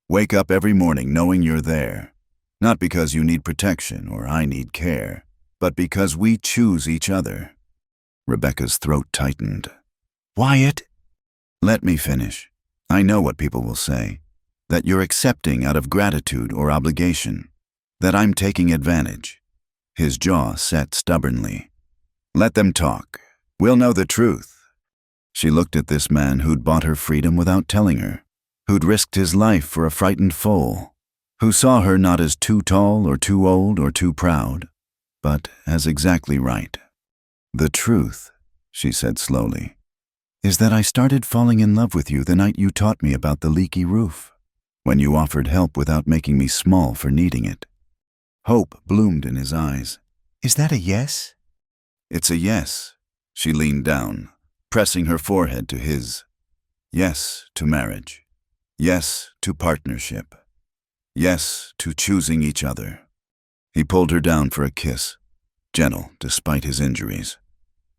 wake up every morning knowing you're there, not because you need protection or I need care, but because we choose each other. Rebecca's throat tightened. Wyatt! Let me finish. I know what people will say, that you're accepting out of gratitude or obligation, that I'm taking advantage. His jaw set stubbornly. Let them talk. We'll know the truth. She looked at this man who'd bought her freedom without telling her, who'd risked his life for a frightened foal, who saw her not as too tall or too old or too proud, but as exactly right. The truth, she said slowly, is that I started falling in love with you the night you taught me about the leaky roof, when you offered help without making me small for needing it. Hope bloomed in his eyes. Is that a yes? It's a yes. She leaned down, pressing her forehead to his. Yes to marriage. Yes to partnership. Yes to choosing each other. He pulled her down for a kiss, gentle despite his injuries.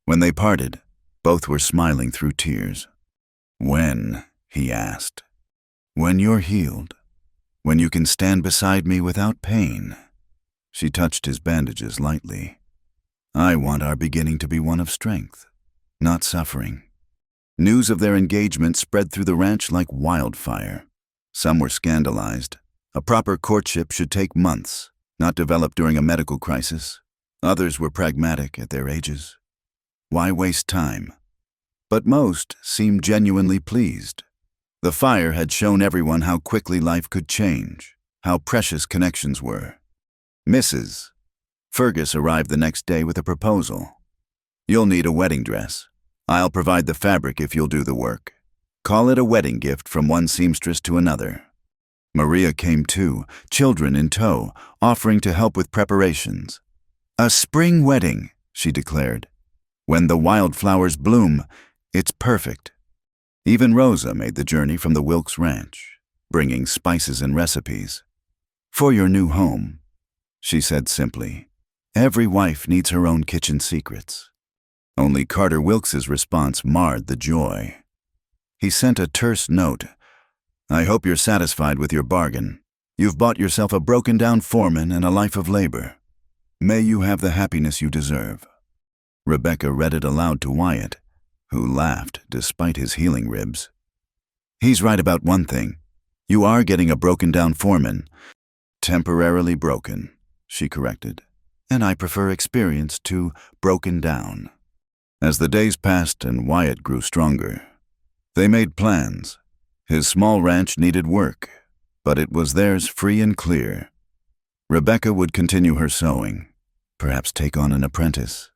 When they parted, both were smiling through tears. When? He asked. When you're healed. When you can stand beside me without pain. She touched his bandages lightly. I want our beginning to be one of strength, not suffering. News of their engagement spread through the ranch like wildfire. Some were scandalized. A proper courtship should take months, not develop during a medical crisis. Others were pragmatic at their ages. Why waste time? But most seemed genuinely pleased. The fire had shown everyone how quickly life could change, how precious connections were. Mrs. Fergus arrived the next day with a proposal. You'll need a wedding dress. I'll provide the fabric if you'll do the work. Call it a wedding gift from one seamstress to another. Maria came too, children in tow, offering to help with preparations. A spring wedding, she declared. When the wildflowers bloom, it's perfect. Even Rosa made the journey from the Wilkes Ranch, bringing spices and recipes. For your new home, she said simply. Every wife needs her own kitchen secrets. Only Carter Wilkes's response marred the joy. He sent a terse note. I hope you're satisfied with your bargain. You've bought yourself a broken-down foreman and a life of labor. May you have the happiness you deserve. Rebecca read it aloud to Wyatt, who laughed despite his healing ribs. He's right about one thing. You are getting a broken-down foreman. Temporarily broken, she corrected, and I prefer experience to broken down. As the days passed and Wyatt grew stronger, they made plans. His small ranch needed work, but it was theirs free and clear. Rebecca would continue her sewing, perhaps take on an apprentice.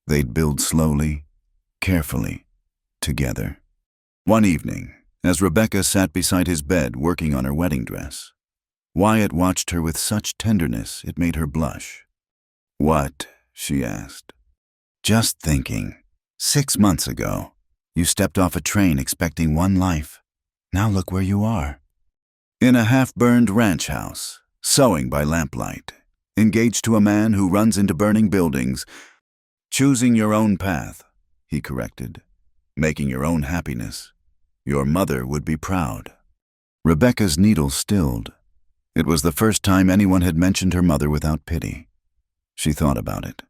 They'd build slowly, carefully, together. One evening, as Rebecca sat beside his bed working on her wedding dress, Wyatt watched her with such tenderness it made her blush. What? She asked. Just thinking. 6 months ago, you stepped off a train expecting one life. Now look where you are. In a half-burned ranch house, sewing by lamplight, engaged to a man who runs into burning buildings, choosing your own path, he corrected, making your own happiness. Your mother would be proud. Rebecca's needle stilled. It was the first time anyone had mentioned her mother without pity. She thought about it.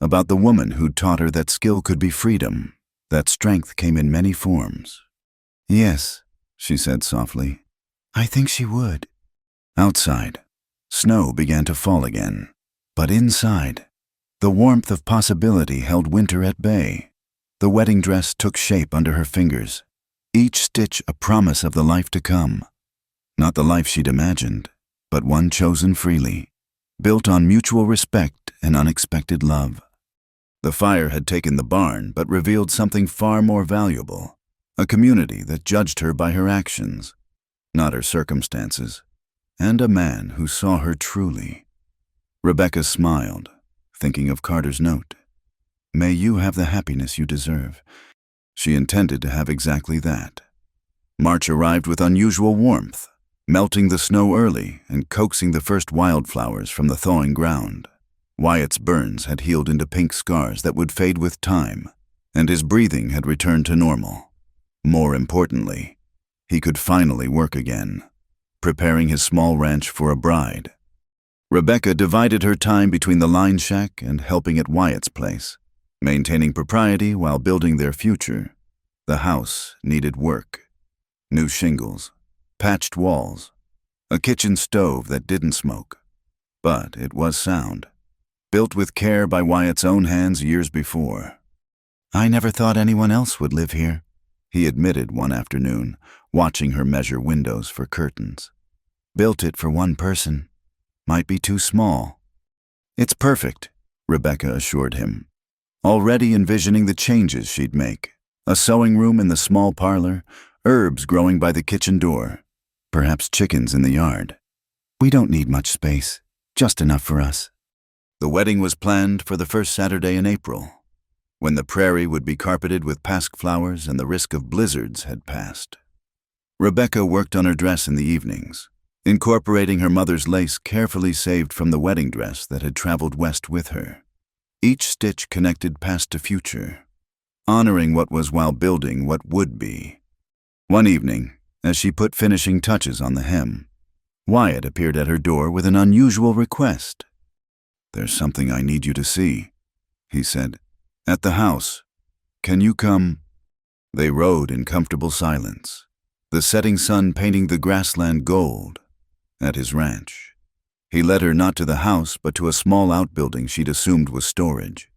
About the woman who'd taught her that skill could be freedom, that strength came in many forms. Yes, she said softly. I think she would. Outside, snow began to fall again. But inside, the warmth of possibility held winter at bay. The wedding dress took shape under her fingers, each stitch a promise of the life to come. Not the life she'd imagined, but one chosen freely, built on mutual respect and unexpected love. The fire had taken the barn, but revealed something far more valuable, a community that judged her by her actions, not her circumstances, and a man who saw her truly. Rebecca smiled, thinking of Carter's note. May you have the happiness you deserve. She intended to have exactly that. March arrived with unusual warmth, melting the snow early and coaxing the first wildflowers from the thawing ground. Wyatt's burns had healed into pink scars that would fade with time, and his breathing had returned to normal. More importantly, he could finally work again, preparing his small ranch for a bride. Rebecca divided her time between the line shack and helping at Wyatt's place, maintaining propriety while building their future. The house needed work. New shingles, patched walls, a kitchen stove that didn't smoke. But it was sound, built with care by Wyatt's own hands years before. "I never thought anyone else would live here," he admitted one afternoon, watching her measure windows for curtains. "Built it for one person. Might be too small." "It's perfect," Rebecca assured him, already envisioning the changes she'd make. A sewing room in the small parlor, herbs growing by the kitchen door, perhaps chickens in the yard. "We don't need much space, just enough for us." The wedding was planned for the first Saturday in April, when the prairie would be carpeted with pasque flowers and the risk of blizzards had passed. Rebecca worked on her dress in the evenings, incorporating her mother's lace carefully saved from the wedding dress that had traveled west with her. Each stitch connected past to future, honoring what was while building what would be. One evening, as she put finishing touches on the hem, Wyatt appeared at her door with an unusual request. "There's something I need you to see," he said. "At the house. Can you come?" They rode in comfortable silence, the setting sun painting the grassland gold. At his ranch, he led her not to the house but to a small outbuilding she'd assumed was storage.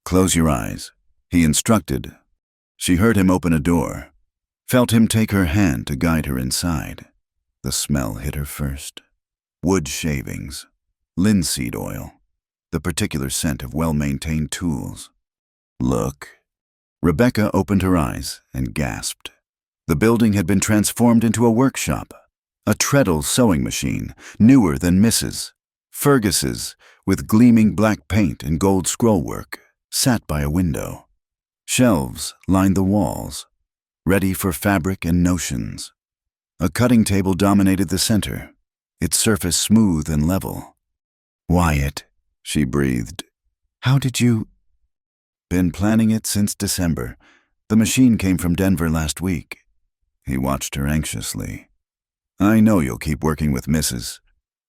"Close your eyes," he instructed. She heard him open a door, felt him take her hand to guide her inside. The smell hit her first. Wood shavings, linseed oil, the particular scent of well-maintained tools. "Look." Rebecca opened her eyes and gasped. The building had been transformed into a workshop. A treadle sewing machine, newer than Mrs. Fergus's, with gleaming black paint and gold scrollwork, sat by a window. Shelves lined the walls, ready for fabric and notions. A cutting table dominated the center, its surface smooth and level. "Wyatt," she breathed. "How did you—" "Been planning it since December. The machine came from Denver last week." He watched her anxiously. "I know you'll keep working with Mrs.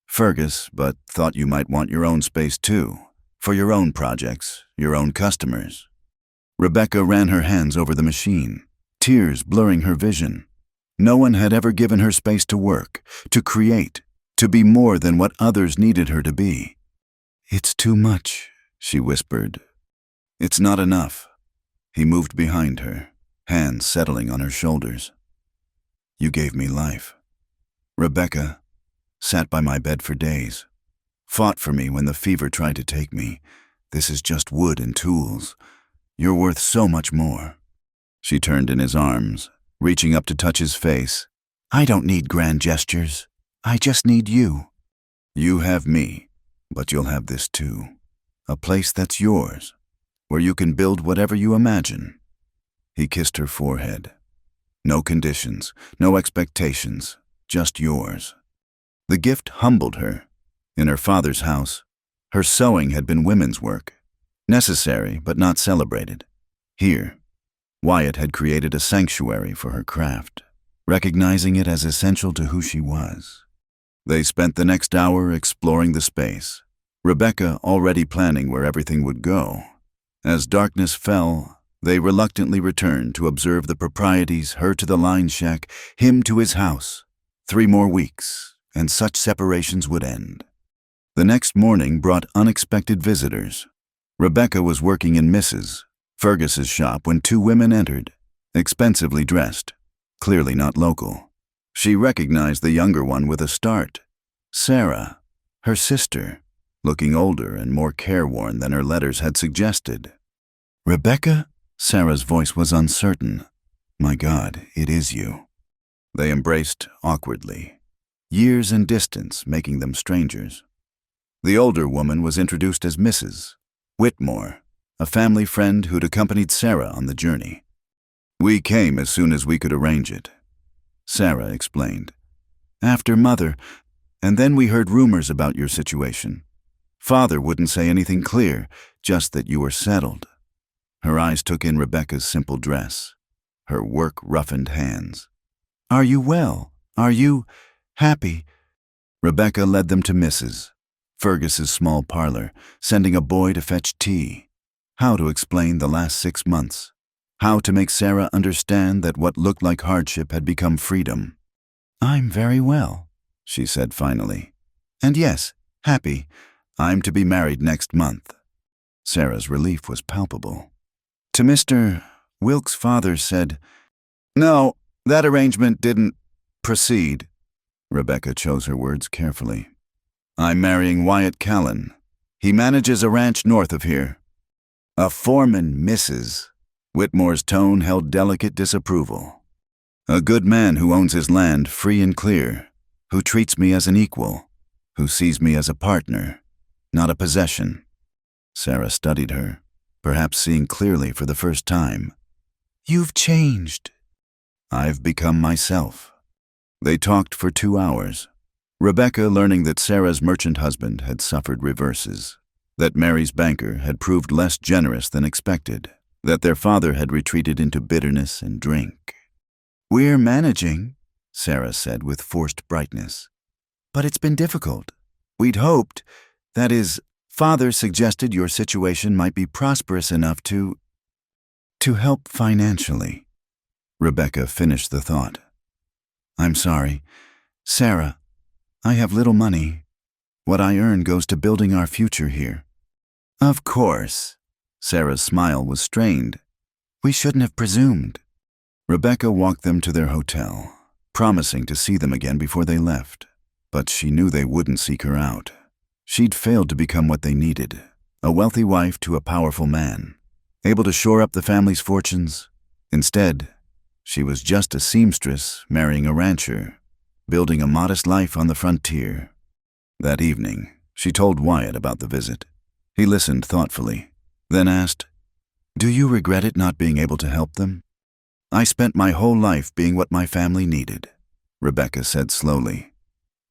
Fergus, but thought you might want your own space too, for your own projects, your own customers." Rebecca ran her hands over the machine, tears blurring her vision. No one had ever given her space to work, to create, to be more than what others needed her to be. "It's too much," she whispered. "It's not enough." He moved behind her, hands settling on her shoulders. "You gave me life. Rebecca, sat by my bed for days, fought for me when the fever tried to take me. This is just wood and tools. You're worth so much more." She turned in his arms, reaching up to touch his face. "I don't need grand gestures. I just need you." "You have me, but you'll have this too. A place that's yours, where you can build whatever you imagine." He kissed her forehead. "No conditions, no expectations, just yours." The gift humbled her. In her father's house, her sewing had been women's work, necessary but not celebrated. Here, Wyatt had created a sanctuary for her craft, recognizing it as essential to who she was. They spent the next hour exploring the space, Rebecca already planning where everything would go. As darkness fell, they reluctantly returned to observe the proprieties, her to the line shack, him to his house. 3 more weeks, and such separations would end. The next morning brought unexpected visitors. Rebecca was working in Mrs. Fergus's shop when 2 women entered, expensively dressed, clearly not local. She recognized the younger one with a start. Sarah, her sister, looking older and more careworn than her letters had suggested. "Rebecca?" Sarah's voice was uncertain. "My God, it is you." They embraced awkwardly, years and distance making them strangers. The older woman was introduced as Mrs. Whitmore, a family friend who'd accompanied Sarah on the journey. "We came as soon as we could arrange it," Sarah explained. After Mother, and then we heard rumors about your situation. Father wouldn't say anything clear, just that you were settled. Her eyes took in Rebecca's simple dress, her work-roughened hands. Are you well? Are you happy? Rebecca led them to Fergus's small parlor, sending a boy to fetch tea. How to explain the last 6 months. How to make Sarah understand that what looked like hardship had become freedom. I'm very well, she said finally. And yes, happy. I'm to be married next month. Sarah's relief was palpable. To Mr. Wilkes' father said, No, that arrangement didn't proceed. Rebecca chose her words carefully. I'm marrying Wyatt Callan. He manages a ranch north of here. A foreman, Mrs. Whitmore's tone held delicate disapproval. A good man who owns his land free and clear, who treats me as an equal, who sees me as a partner, not a possession. Sarah studied her, perhaps seeing clearly for the first time. You've changed. I've become myself. They talked for 2 hours. Rebecca learning that Sarah's merchant husband had suffered reverses, that Mary's banker had proved less generous than expected, that their father had retreated into bitterness and drink. We're managing, Sarah said with forced brightness. But it's been difficult. We'd hoped, that is, Father suggested your situation might be prosperous enough to help financially. Rebecca finished the thought. I'm sorry. Sarah, I have little money. What I earn goes to building our future here. Of course. Sarah's smile was strained. We shouldn't have presumed. Rebecca walked them to their hotel, promising to see them again before they left. But she knew they wouldn't seek her out. She'd failed to become what they needed, a wealthy wife to a powerful man, able to shore up the family's fortunes. Instead, she was just a seamstress marrying a rancher, building a modest life on the frontier. That evening, she told Wyatt about the visit. He listened thoughtfully, then asked, Do you regret it not being able to help them? I spent my whole life being what my family needed, Rebecca said slowly.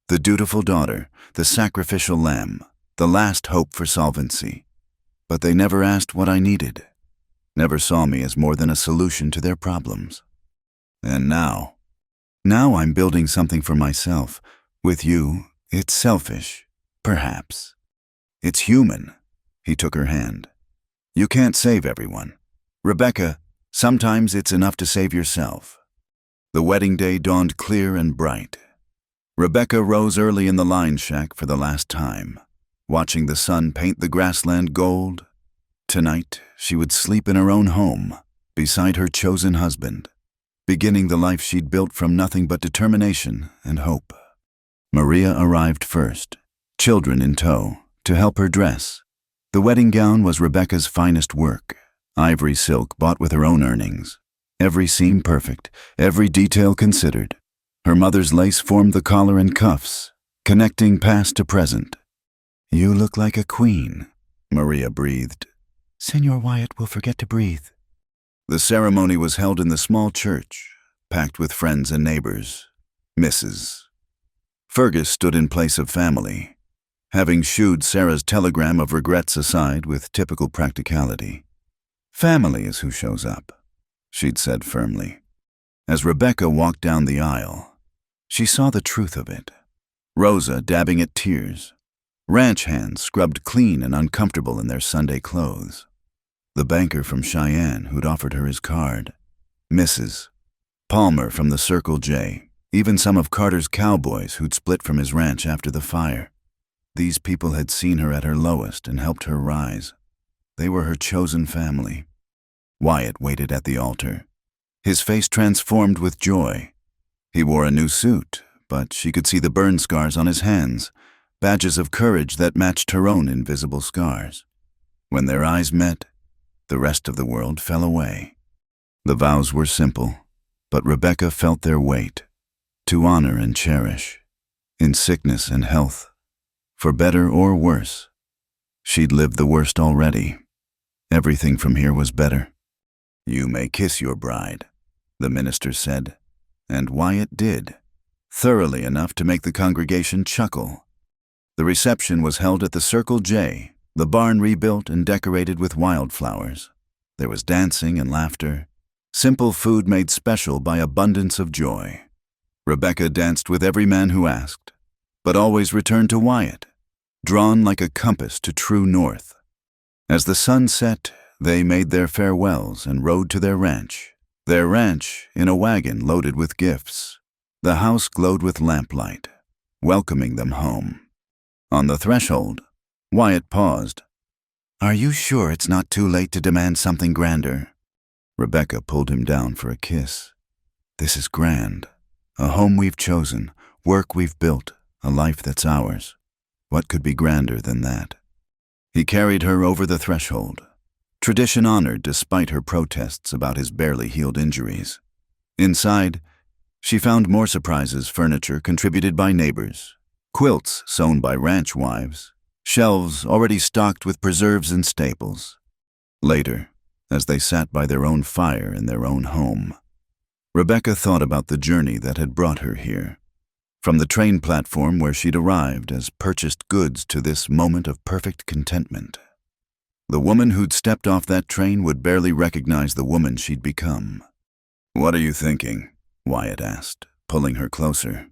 The dutiful daughter, the sacrificial lamb, the last hope for solvency. But they never asked what I needed, never saw me as more than a solution to their problems. And now I'm building something for myself. With you, it's selfish, perhaps. It's human. He took her hand. You can't save everyone. Rebecca, sometimes it's enough to save yourself. The wedding day dawned clear and bright. Rebecca rose early in the line shack for the last time, watching the sun paint the grassland gold. Tonight, she would sleep in her own home, beside her chosen husband, beginning the life she'd built from nothing but determination and hope. Maria arrived first, children in tow, to help her dress. The wedding gown was Rebecca's finest work, ivory silk bought with her own earnings. Every seam perfect, every detail considered. Her mother's lace formed the collar and cuffs, connecting past to present. You look like a queen, Maria breathed. Senor Wyatt will forget to breathe. The ceremony was held in the small church, packed with friends and neighbors. Mrs. Fergus stood in place of family, having shooed Sarah's telegram of regrets aside with typical practicality. Family is who shows up, she'd said firmly. As Rebecca walked down the aisle, she saw the truth of it. Rosa dabbing at tears, ranch hands scrubbed clean and uncomfortable in their Sunday clothes. The banker from Cheyenne who'd offered her his card, Mrs. Palmer from the Circle J, even some of Carter's cowboys who'd split from his ranch after the fire. These people had seen her at her lowest and helped her rise. They were her chosen family. Wyatt waited at the altar, his face transformed with joy. He wore a new suit, but she could see the burn scars on his hands, badges of courage that matched her own invisible scars. When their eyes met, the rest of the world fell away. The vows were simple, but Rebecca felt their weight, to honor and cherish, in sickness and health, for better or worse. She'd lived the worst already. Everything from here was better. You may kiss your bride, the minister said, and Wyatt did, thoroughly enough to make the congregation chuckle. The reception was held at the Circle J, the barn rebuilt and decorated with wildflowers. There was dancing and laughter, simple food made special by abundance of joy. Rebecca danced with every man who asked, but always returned to Wyatt, drawn like a compass to true north. As the sun set, they made their farewells and rode to their ranch in a wagon loaded with gifts. The house glowed with lamplight, welcoming them home. On the threshold, Wyatt paused. "Are you sure it's not too late to demand something grander?" Rebecca pulled him down for a kiss. "This is grand. A home we've chosen, work we've built, a life that's ours. What could be grander than that?" He carried her over the threshold, tradition honored despite her protests about his barely healed injuries. Inside, she found more surprises: furniture contributed by neighbors, quilts sewn by ranch wives, shelves already stocked with preserves and staples. Later, as they sat by their own fire in their own home, Rebecca thought about the journey that had brought her here, from the train platform where she'd arrived as purchased goods to this moment of perfect contentment. The woman who'd stepped off that train would barely recognize the woman she'd become. "What are you thinking?" Wyatt asked, pulling her closer.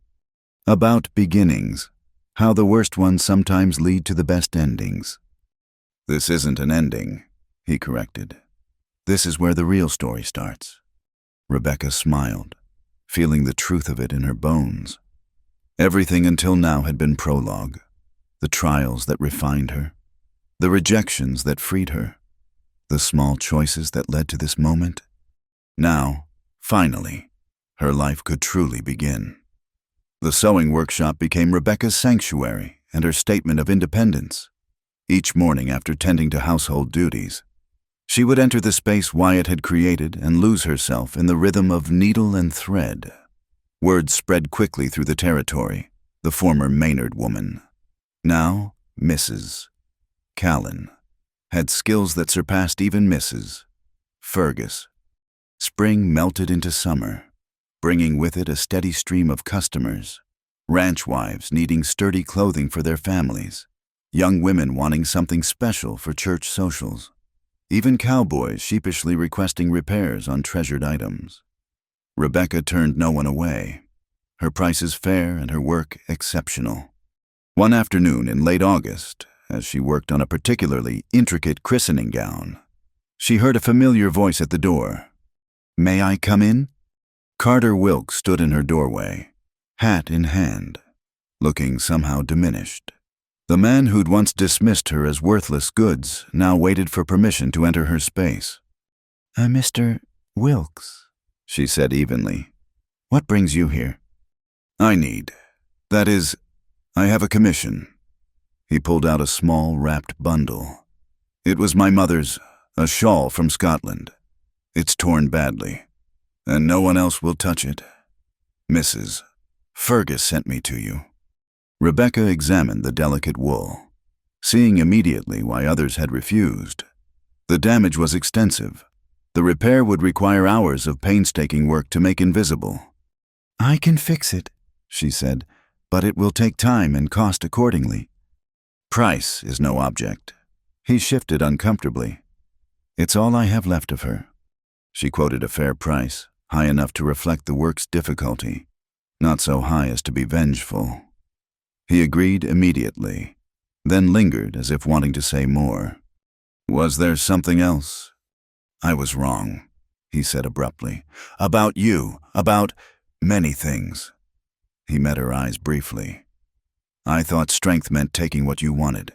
"About beginnings, how the worst ones sometimes lead to the best endings." "This isn't an ending," he corrected. "This is where the real story starts." Rebecca smiled, feeling the truth of it in her bones. Everything until now had been prologue, the trials that refined her, the rejections that freed her, the small choices that led to this moment. Now, finally, her life could truly begin. The sewing workshop became Rebecca's sanctuary and her statement of independence. Each morning after tending to household duties, she would enter the space Wyatt had created and lose herself in the rhythm of needle and thread. Word spread quickly through the territory, the former Maynard woman, now Mrs. Callan, had skills that surpassed even Mrs. Fergus. Spring melted into summer, bringing with it a steady stream of customers, ranch wives needing sturdy clothing for their families, young women wanting something special for church socials, even cowboys sheepishly requesting repairs on treasured items. Rebecca turned no one away, her prices fair and her work exceptional. One afternoon in late August, as she worked on a particularly intricate christening gown, she heard a familiar voice at the door. "May I come in?" Carter Wilkes stood in her doorway, hat in hand, looking somehow diminished. The man who'd once dismissed her as worthless goods now waited for permission to enter her space. "Mr. Wilkes," she said evenly. "What brings you here?" I have a commission." He pulled out a small, wrapped bundle. "It was my mother's, a shawl from Scotland. It's torn badly, and no one else will touch it. Mrs. Fergus sent me to you." Rebecca examined the delicate wool, seeing immediately why others had refused. The damage was extensive. The repair would require hours of painstaking work to make invisible. "I can fix it," she said, "but it will take time and cost accordingly." "Price is no object." He shifted uncomfortably. "It's all I have left of her." She quoted a fair price, high enough to reflect the work's difficulty, not so high as to be vengeful. He agreed immediately, then lingered as if wanting to say more. "Was there something else?" "I was wrong," he said abruptly. "About you, about many things." He met her eyes briefly. "I thought strength meant taking what you wanted.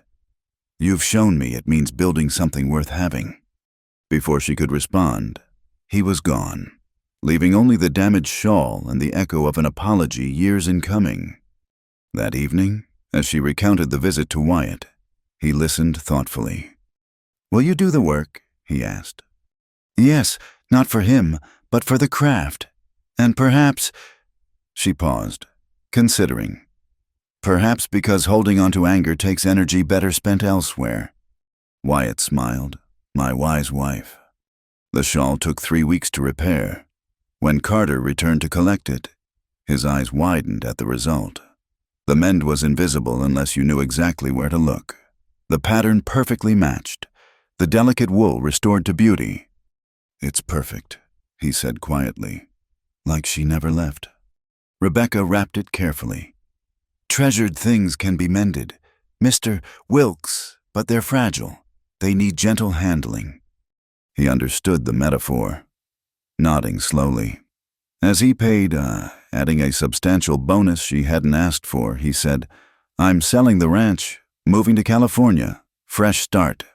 You've shown me it means building something worth having." Before she could respond, he was gone, leaving only the damaged shawl and the echo of an apology years in coming. That evening, as she recounted the visit to Wyatt, he listened thoughtfully. "Will you do the work?" he asked. "Yes, not for him, but for the craft. And perhaps—" She paused, considering. "Perhaps because holding on to anger takes energy better spent elsewhere." Wyatt smiled. "My wise wife." The shawl took 3 weeks to repair. When Carter returned to collect it, His eyes widened at the result. The mend was invisible unless you knew exactly where to look. The pattern perfectly matched, the delicate wool restored to beauty. "It's perfect," he said quietly, like she never left. Rebecca wrapped it carefully. "Treasured things can be mended, Mr. Wilkes, but they're fragile. They need gentle handling." He understood the metaphor, nodding slowly. As he paid, adding a substantial bonus she hadn't asked for, he said, "I'm selling the ranch, moving to California, fresh start."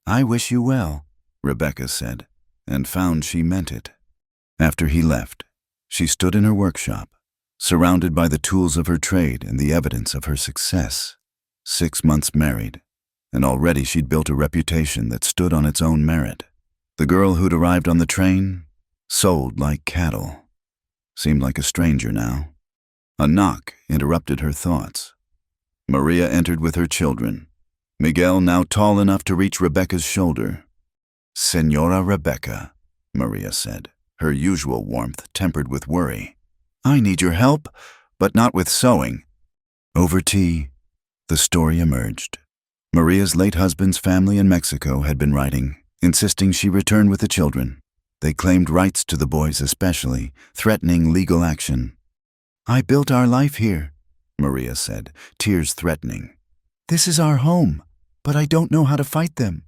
"I wish you well," Rebecca said, and found she meant it. After he left, she stood in her workshop, surrounded by the tools of her trade and the evidence of her success. 6 months married, and already she'd built a reputation that stood on its own merit. The girl who'd arrived on the train, sold like cattle, seemed like a stranger now. A knock interrupted her thoughts. Maria entered with her children, Miguel now tall enough to reach Rebecca's shoulder. "Señora Rebecca," Maria said, her usual warmth tempered with worry. "I need your help, but not with sewing." Over tea, the story emerged. Maria's late husband's family in Mexico had been writing, insisting she return with the children. They claimed rights to the boys especially, threatening legal action. "I built our life here," Maria said, tears threatening. "This is our home, but I don't know how to fight them."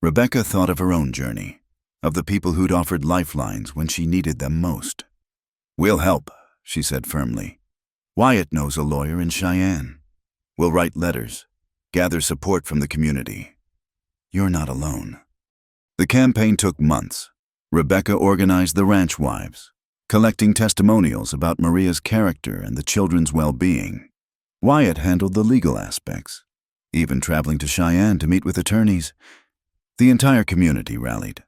Rebecca thought of her own journey, of the people who'd offered lifelines when she needed them most. "We'll help," she said firmly. "Wyatt knows a lawyer in Cheyenne. We'll write letters, gather support from the community. You're not alone." The campaign took months. Rebecca organized the ranch wives, collecting testimonials about Maria's character and the children's well-being. Wyatt handled the legal aspects, even traveling to Cheyenne to meet with attorneys. The entire community rallied,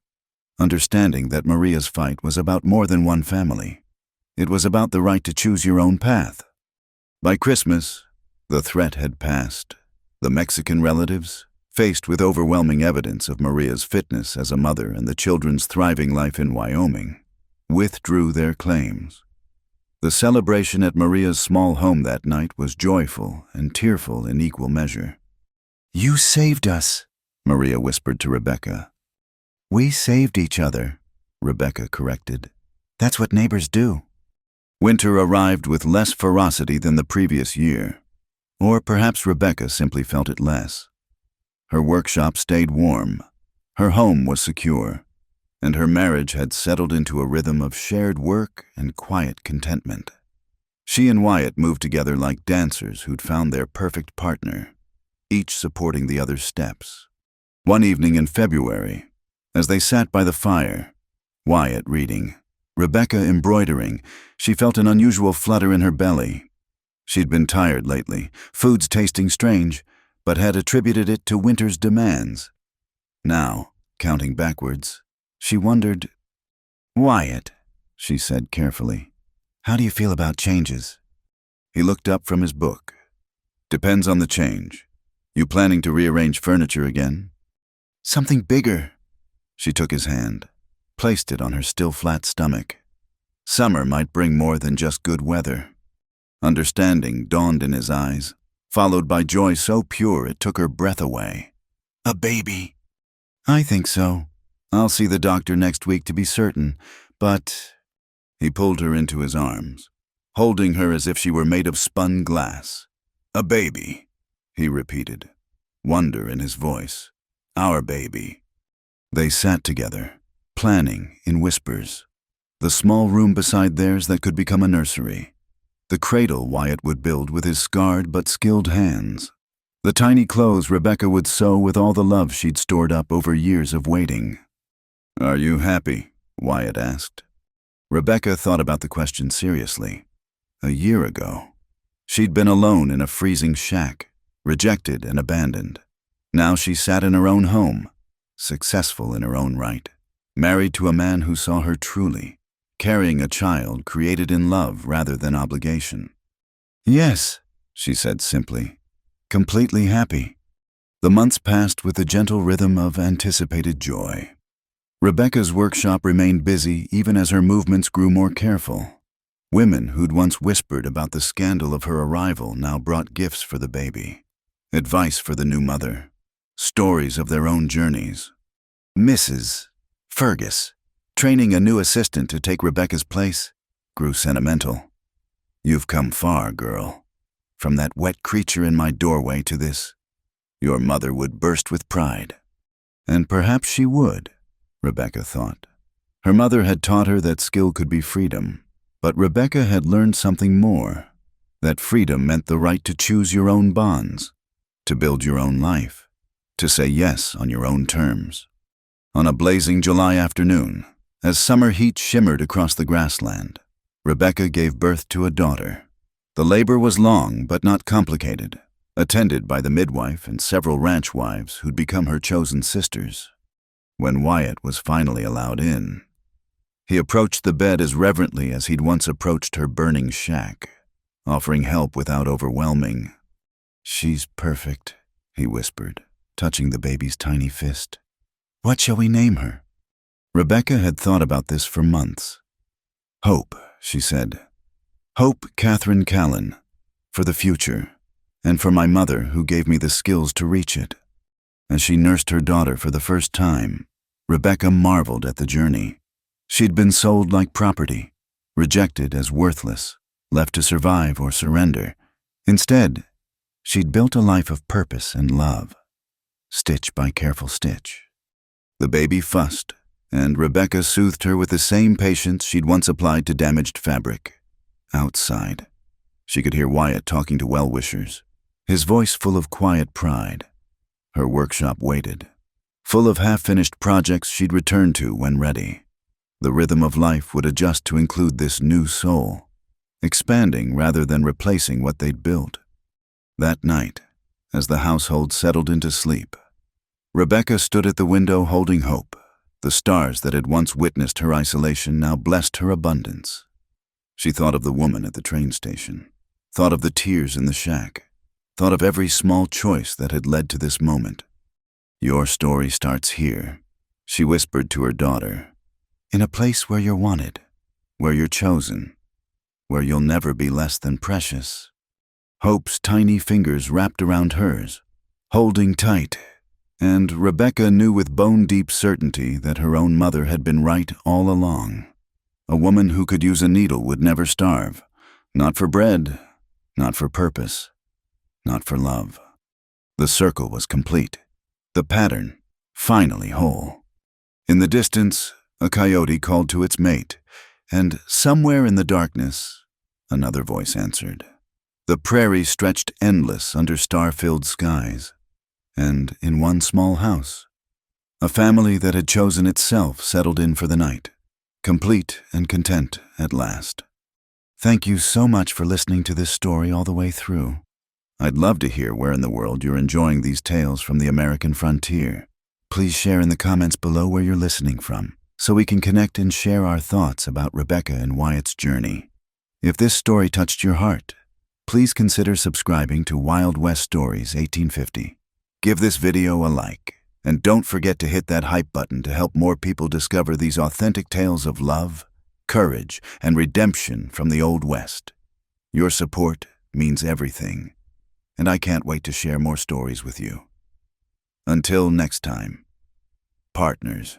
understanding that Maria's fight was about more than one family. It was about the right to choose your own path. By Christmas, the threat had passed. The Mexican relatives, faced with overwhelming evidence of Maria's fitness as a mother and the children's thriving life in Wyoming, withdrew their claims. The celebration at Maria's small home that night was joyful and tearful in equal measure. "You saved us," Maria whispered to Rebecca. "We saved each other," Rebecca corrected. "That's what neighbors do." Winter arrived with less ferocity than the previous year, or perhaps Rebecca simply felt it less. Her workshop stayed warm, her home was secure, and her marriage had settled into a rhythm of shared work and quiet contentment. She and Wyatt moved together like dancers who'd found their perfect partner, each supporting the other's steps. One evening in February, as they sat by the fire, Wyatt reading, Rebecca embroidering, she felt an unusual flutter in her belly. She'd been tired lately, foods tasting strange, but had attributed it to winter's demands. Now, counting backwards, she wondered, "Wyatt," she said carefully, "how do you feel about changes?" He looked up from his book. "Depends on the change. You planning to rearrange furniture again?" "Something bigger." She took his hand, placed it on her still flat stomach. Summer might bring more than just good weather. Understanding dawned in his eyes, followed by joy so pure it took her breath away. "A baby." "I think so. I'll see the doctor next week to be certain, but—" He pulled her into his arms, holding her as if she were made of spun glass. "A baby," he repeated, wonder in his voice. "Our baby." They sat together, planning in whispers. The small room beside theirs that could become a nursery. The cradle Wyatt would build with his scarred but skilled hands. The tiny clothes Rebecca would sew with all the love she'd stored up over years of waiting. "Are you happy?" Wyatt asked. Rebecca thought about the question seriously. A year ago, she'd been alone in a freezing shack, rejected and abandoned. Now she sat in her own home, successful in her own right, married to a man who saw her truly, carrying a child created in love rather than obligation. "Yes," she said simply, "completely happy." The months passed with the gentle rhythm of anticipated joy. Rebecca's workshop remained busy even as her movements grew more careful. Women who'd once whispered about the scandal of her arrival now brought gifts for the baby, advice for the new mother, stories of their own journeys. Mrs. Fergus, training a new assistant to take Rebecca's place, grew sentimental. You've come far, girl. From that wet creature in my doorway to this. Your mother would burst with pride. And perhaps she would, Rebecca thought. Her mother had taught her that skill could be freedom, but Rebecca had learned something more, that freedom meant the right to choose your own bonds, to build your own life, to say yes on your own terms. On a blazing July afternoon, as summer heat shimmered across the grassland, Rebecca gave birth to a daughter. The labor was long but not complicated, attended by the midwife and several ranch wives who'd become her chosen sisters. When Wyatt was finally allowed in, he approached the bed as reverently as he'd once approached her burning shack, offering help without overwhelming. "She's perfect," he whispered, touching the baby's tiny fist. "What shall we name her?" Rebecca had thought about this for months. "Hope," she said. "Hope Catherine Callan, for the future, and for my mother who gave me the skills to reach it." As she nursed her daughter for the first time, Rebecca marveled at the journey. She'd been sold like property, rejected as worthless, left to survive or surrender. Instead, she'd built a life of purpose and love, stitch by careful stitch. The baby fussed, and Rebecca soothed her with the same patience she'd once applied to damaged fabric. Outside, she could hear Wyatt talking to well-wishers, his voice full of quiet pride. Her workshop waited, full of half-finished projects she'd return to when ready. The rhythm of life would adjust to include this new soul, expanding rather than replacing what they'd built. That night, as the household settled into sleep, Rebecca stood at the window holding hope. The stars that had once witnessed her isolation now blessed her abundance. She thought of the woman at the train station, thought of the tears in the shack, thought of every small choice that had led to this moment. "Your story starts here," she whispered to her daughter. "In a place where you're wanted, where you're chosen, where you'll never be less than precious." Hope's tiny fingers wrapped around hers, holding tight, and Rebecca knew with bone-deep certainty that her own mother had been right all along. A woman who could use a needle would never starve, not for bread, not for purpose, not for love. The circle was complete, the pattern finally whole. In the distance, a coyote called to its mate, and somewhere in the darkness, another voice answered. The prairie stretched endless under star-filled skies, and in one small house, a family that had chosen itself settled in for the night, complete and content at last. Thank you so much for listening to this story all the way through. I'd love to hear where in the world you're enjoying these tales from the American frontier. Please share in the comments below where you're listening from, so we can connect and share our thoughts about Rebecca and Wyatt's journey. If this story touched your heart, please consider subscribing to Wild West Stories 1850. Give this video a like, and don't forget to hit that hype button to help more people discover these authentic tales of love, courage, and redemption from the Old West. Your support means everything, and I can't wait to share more stories with you. Until next time, partners.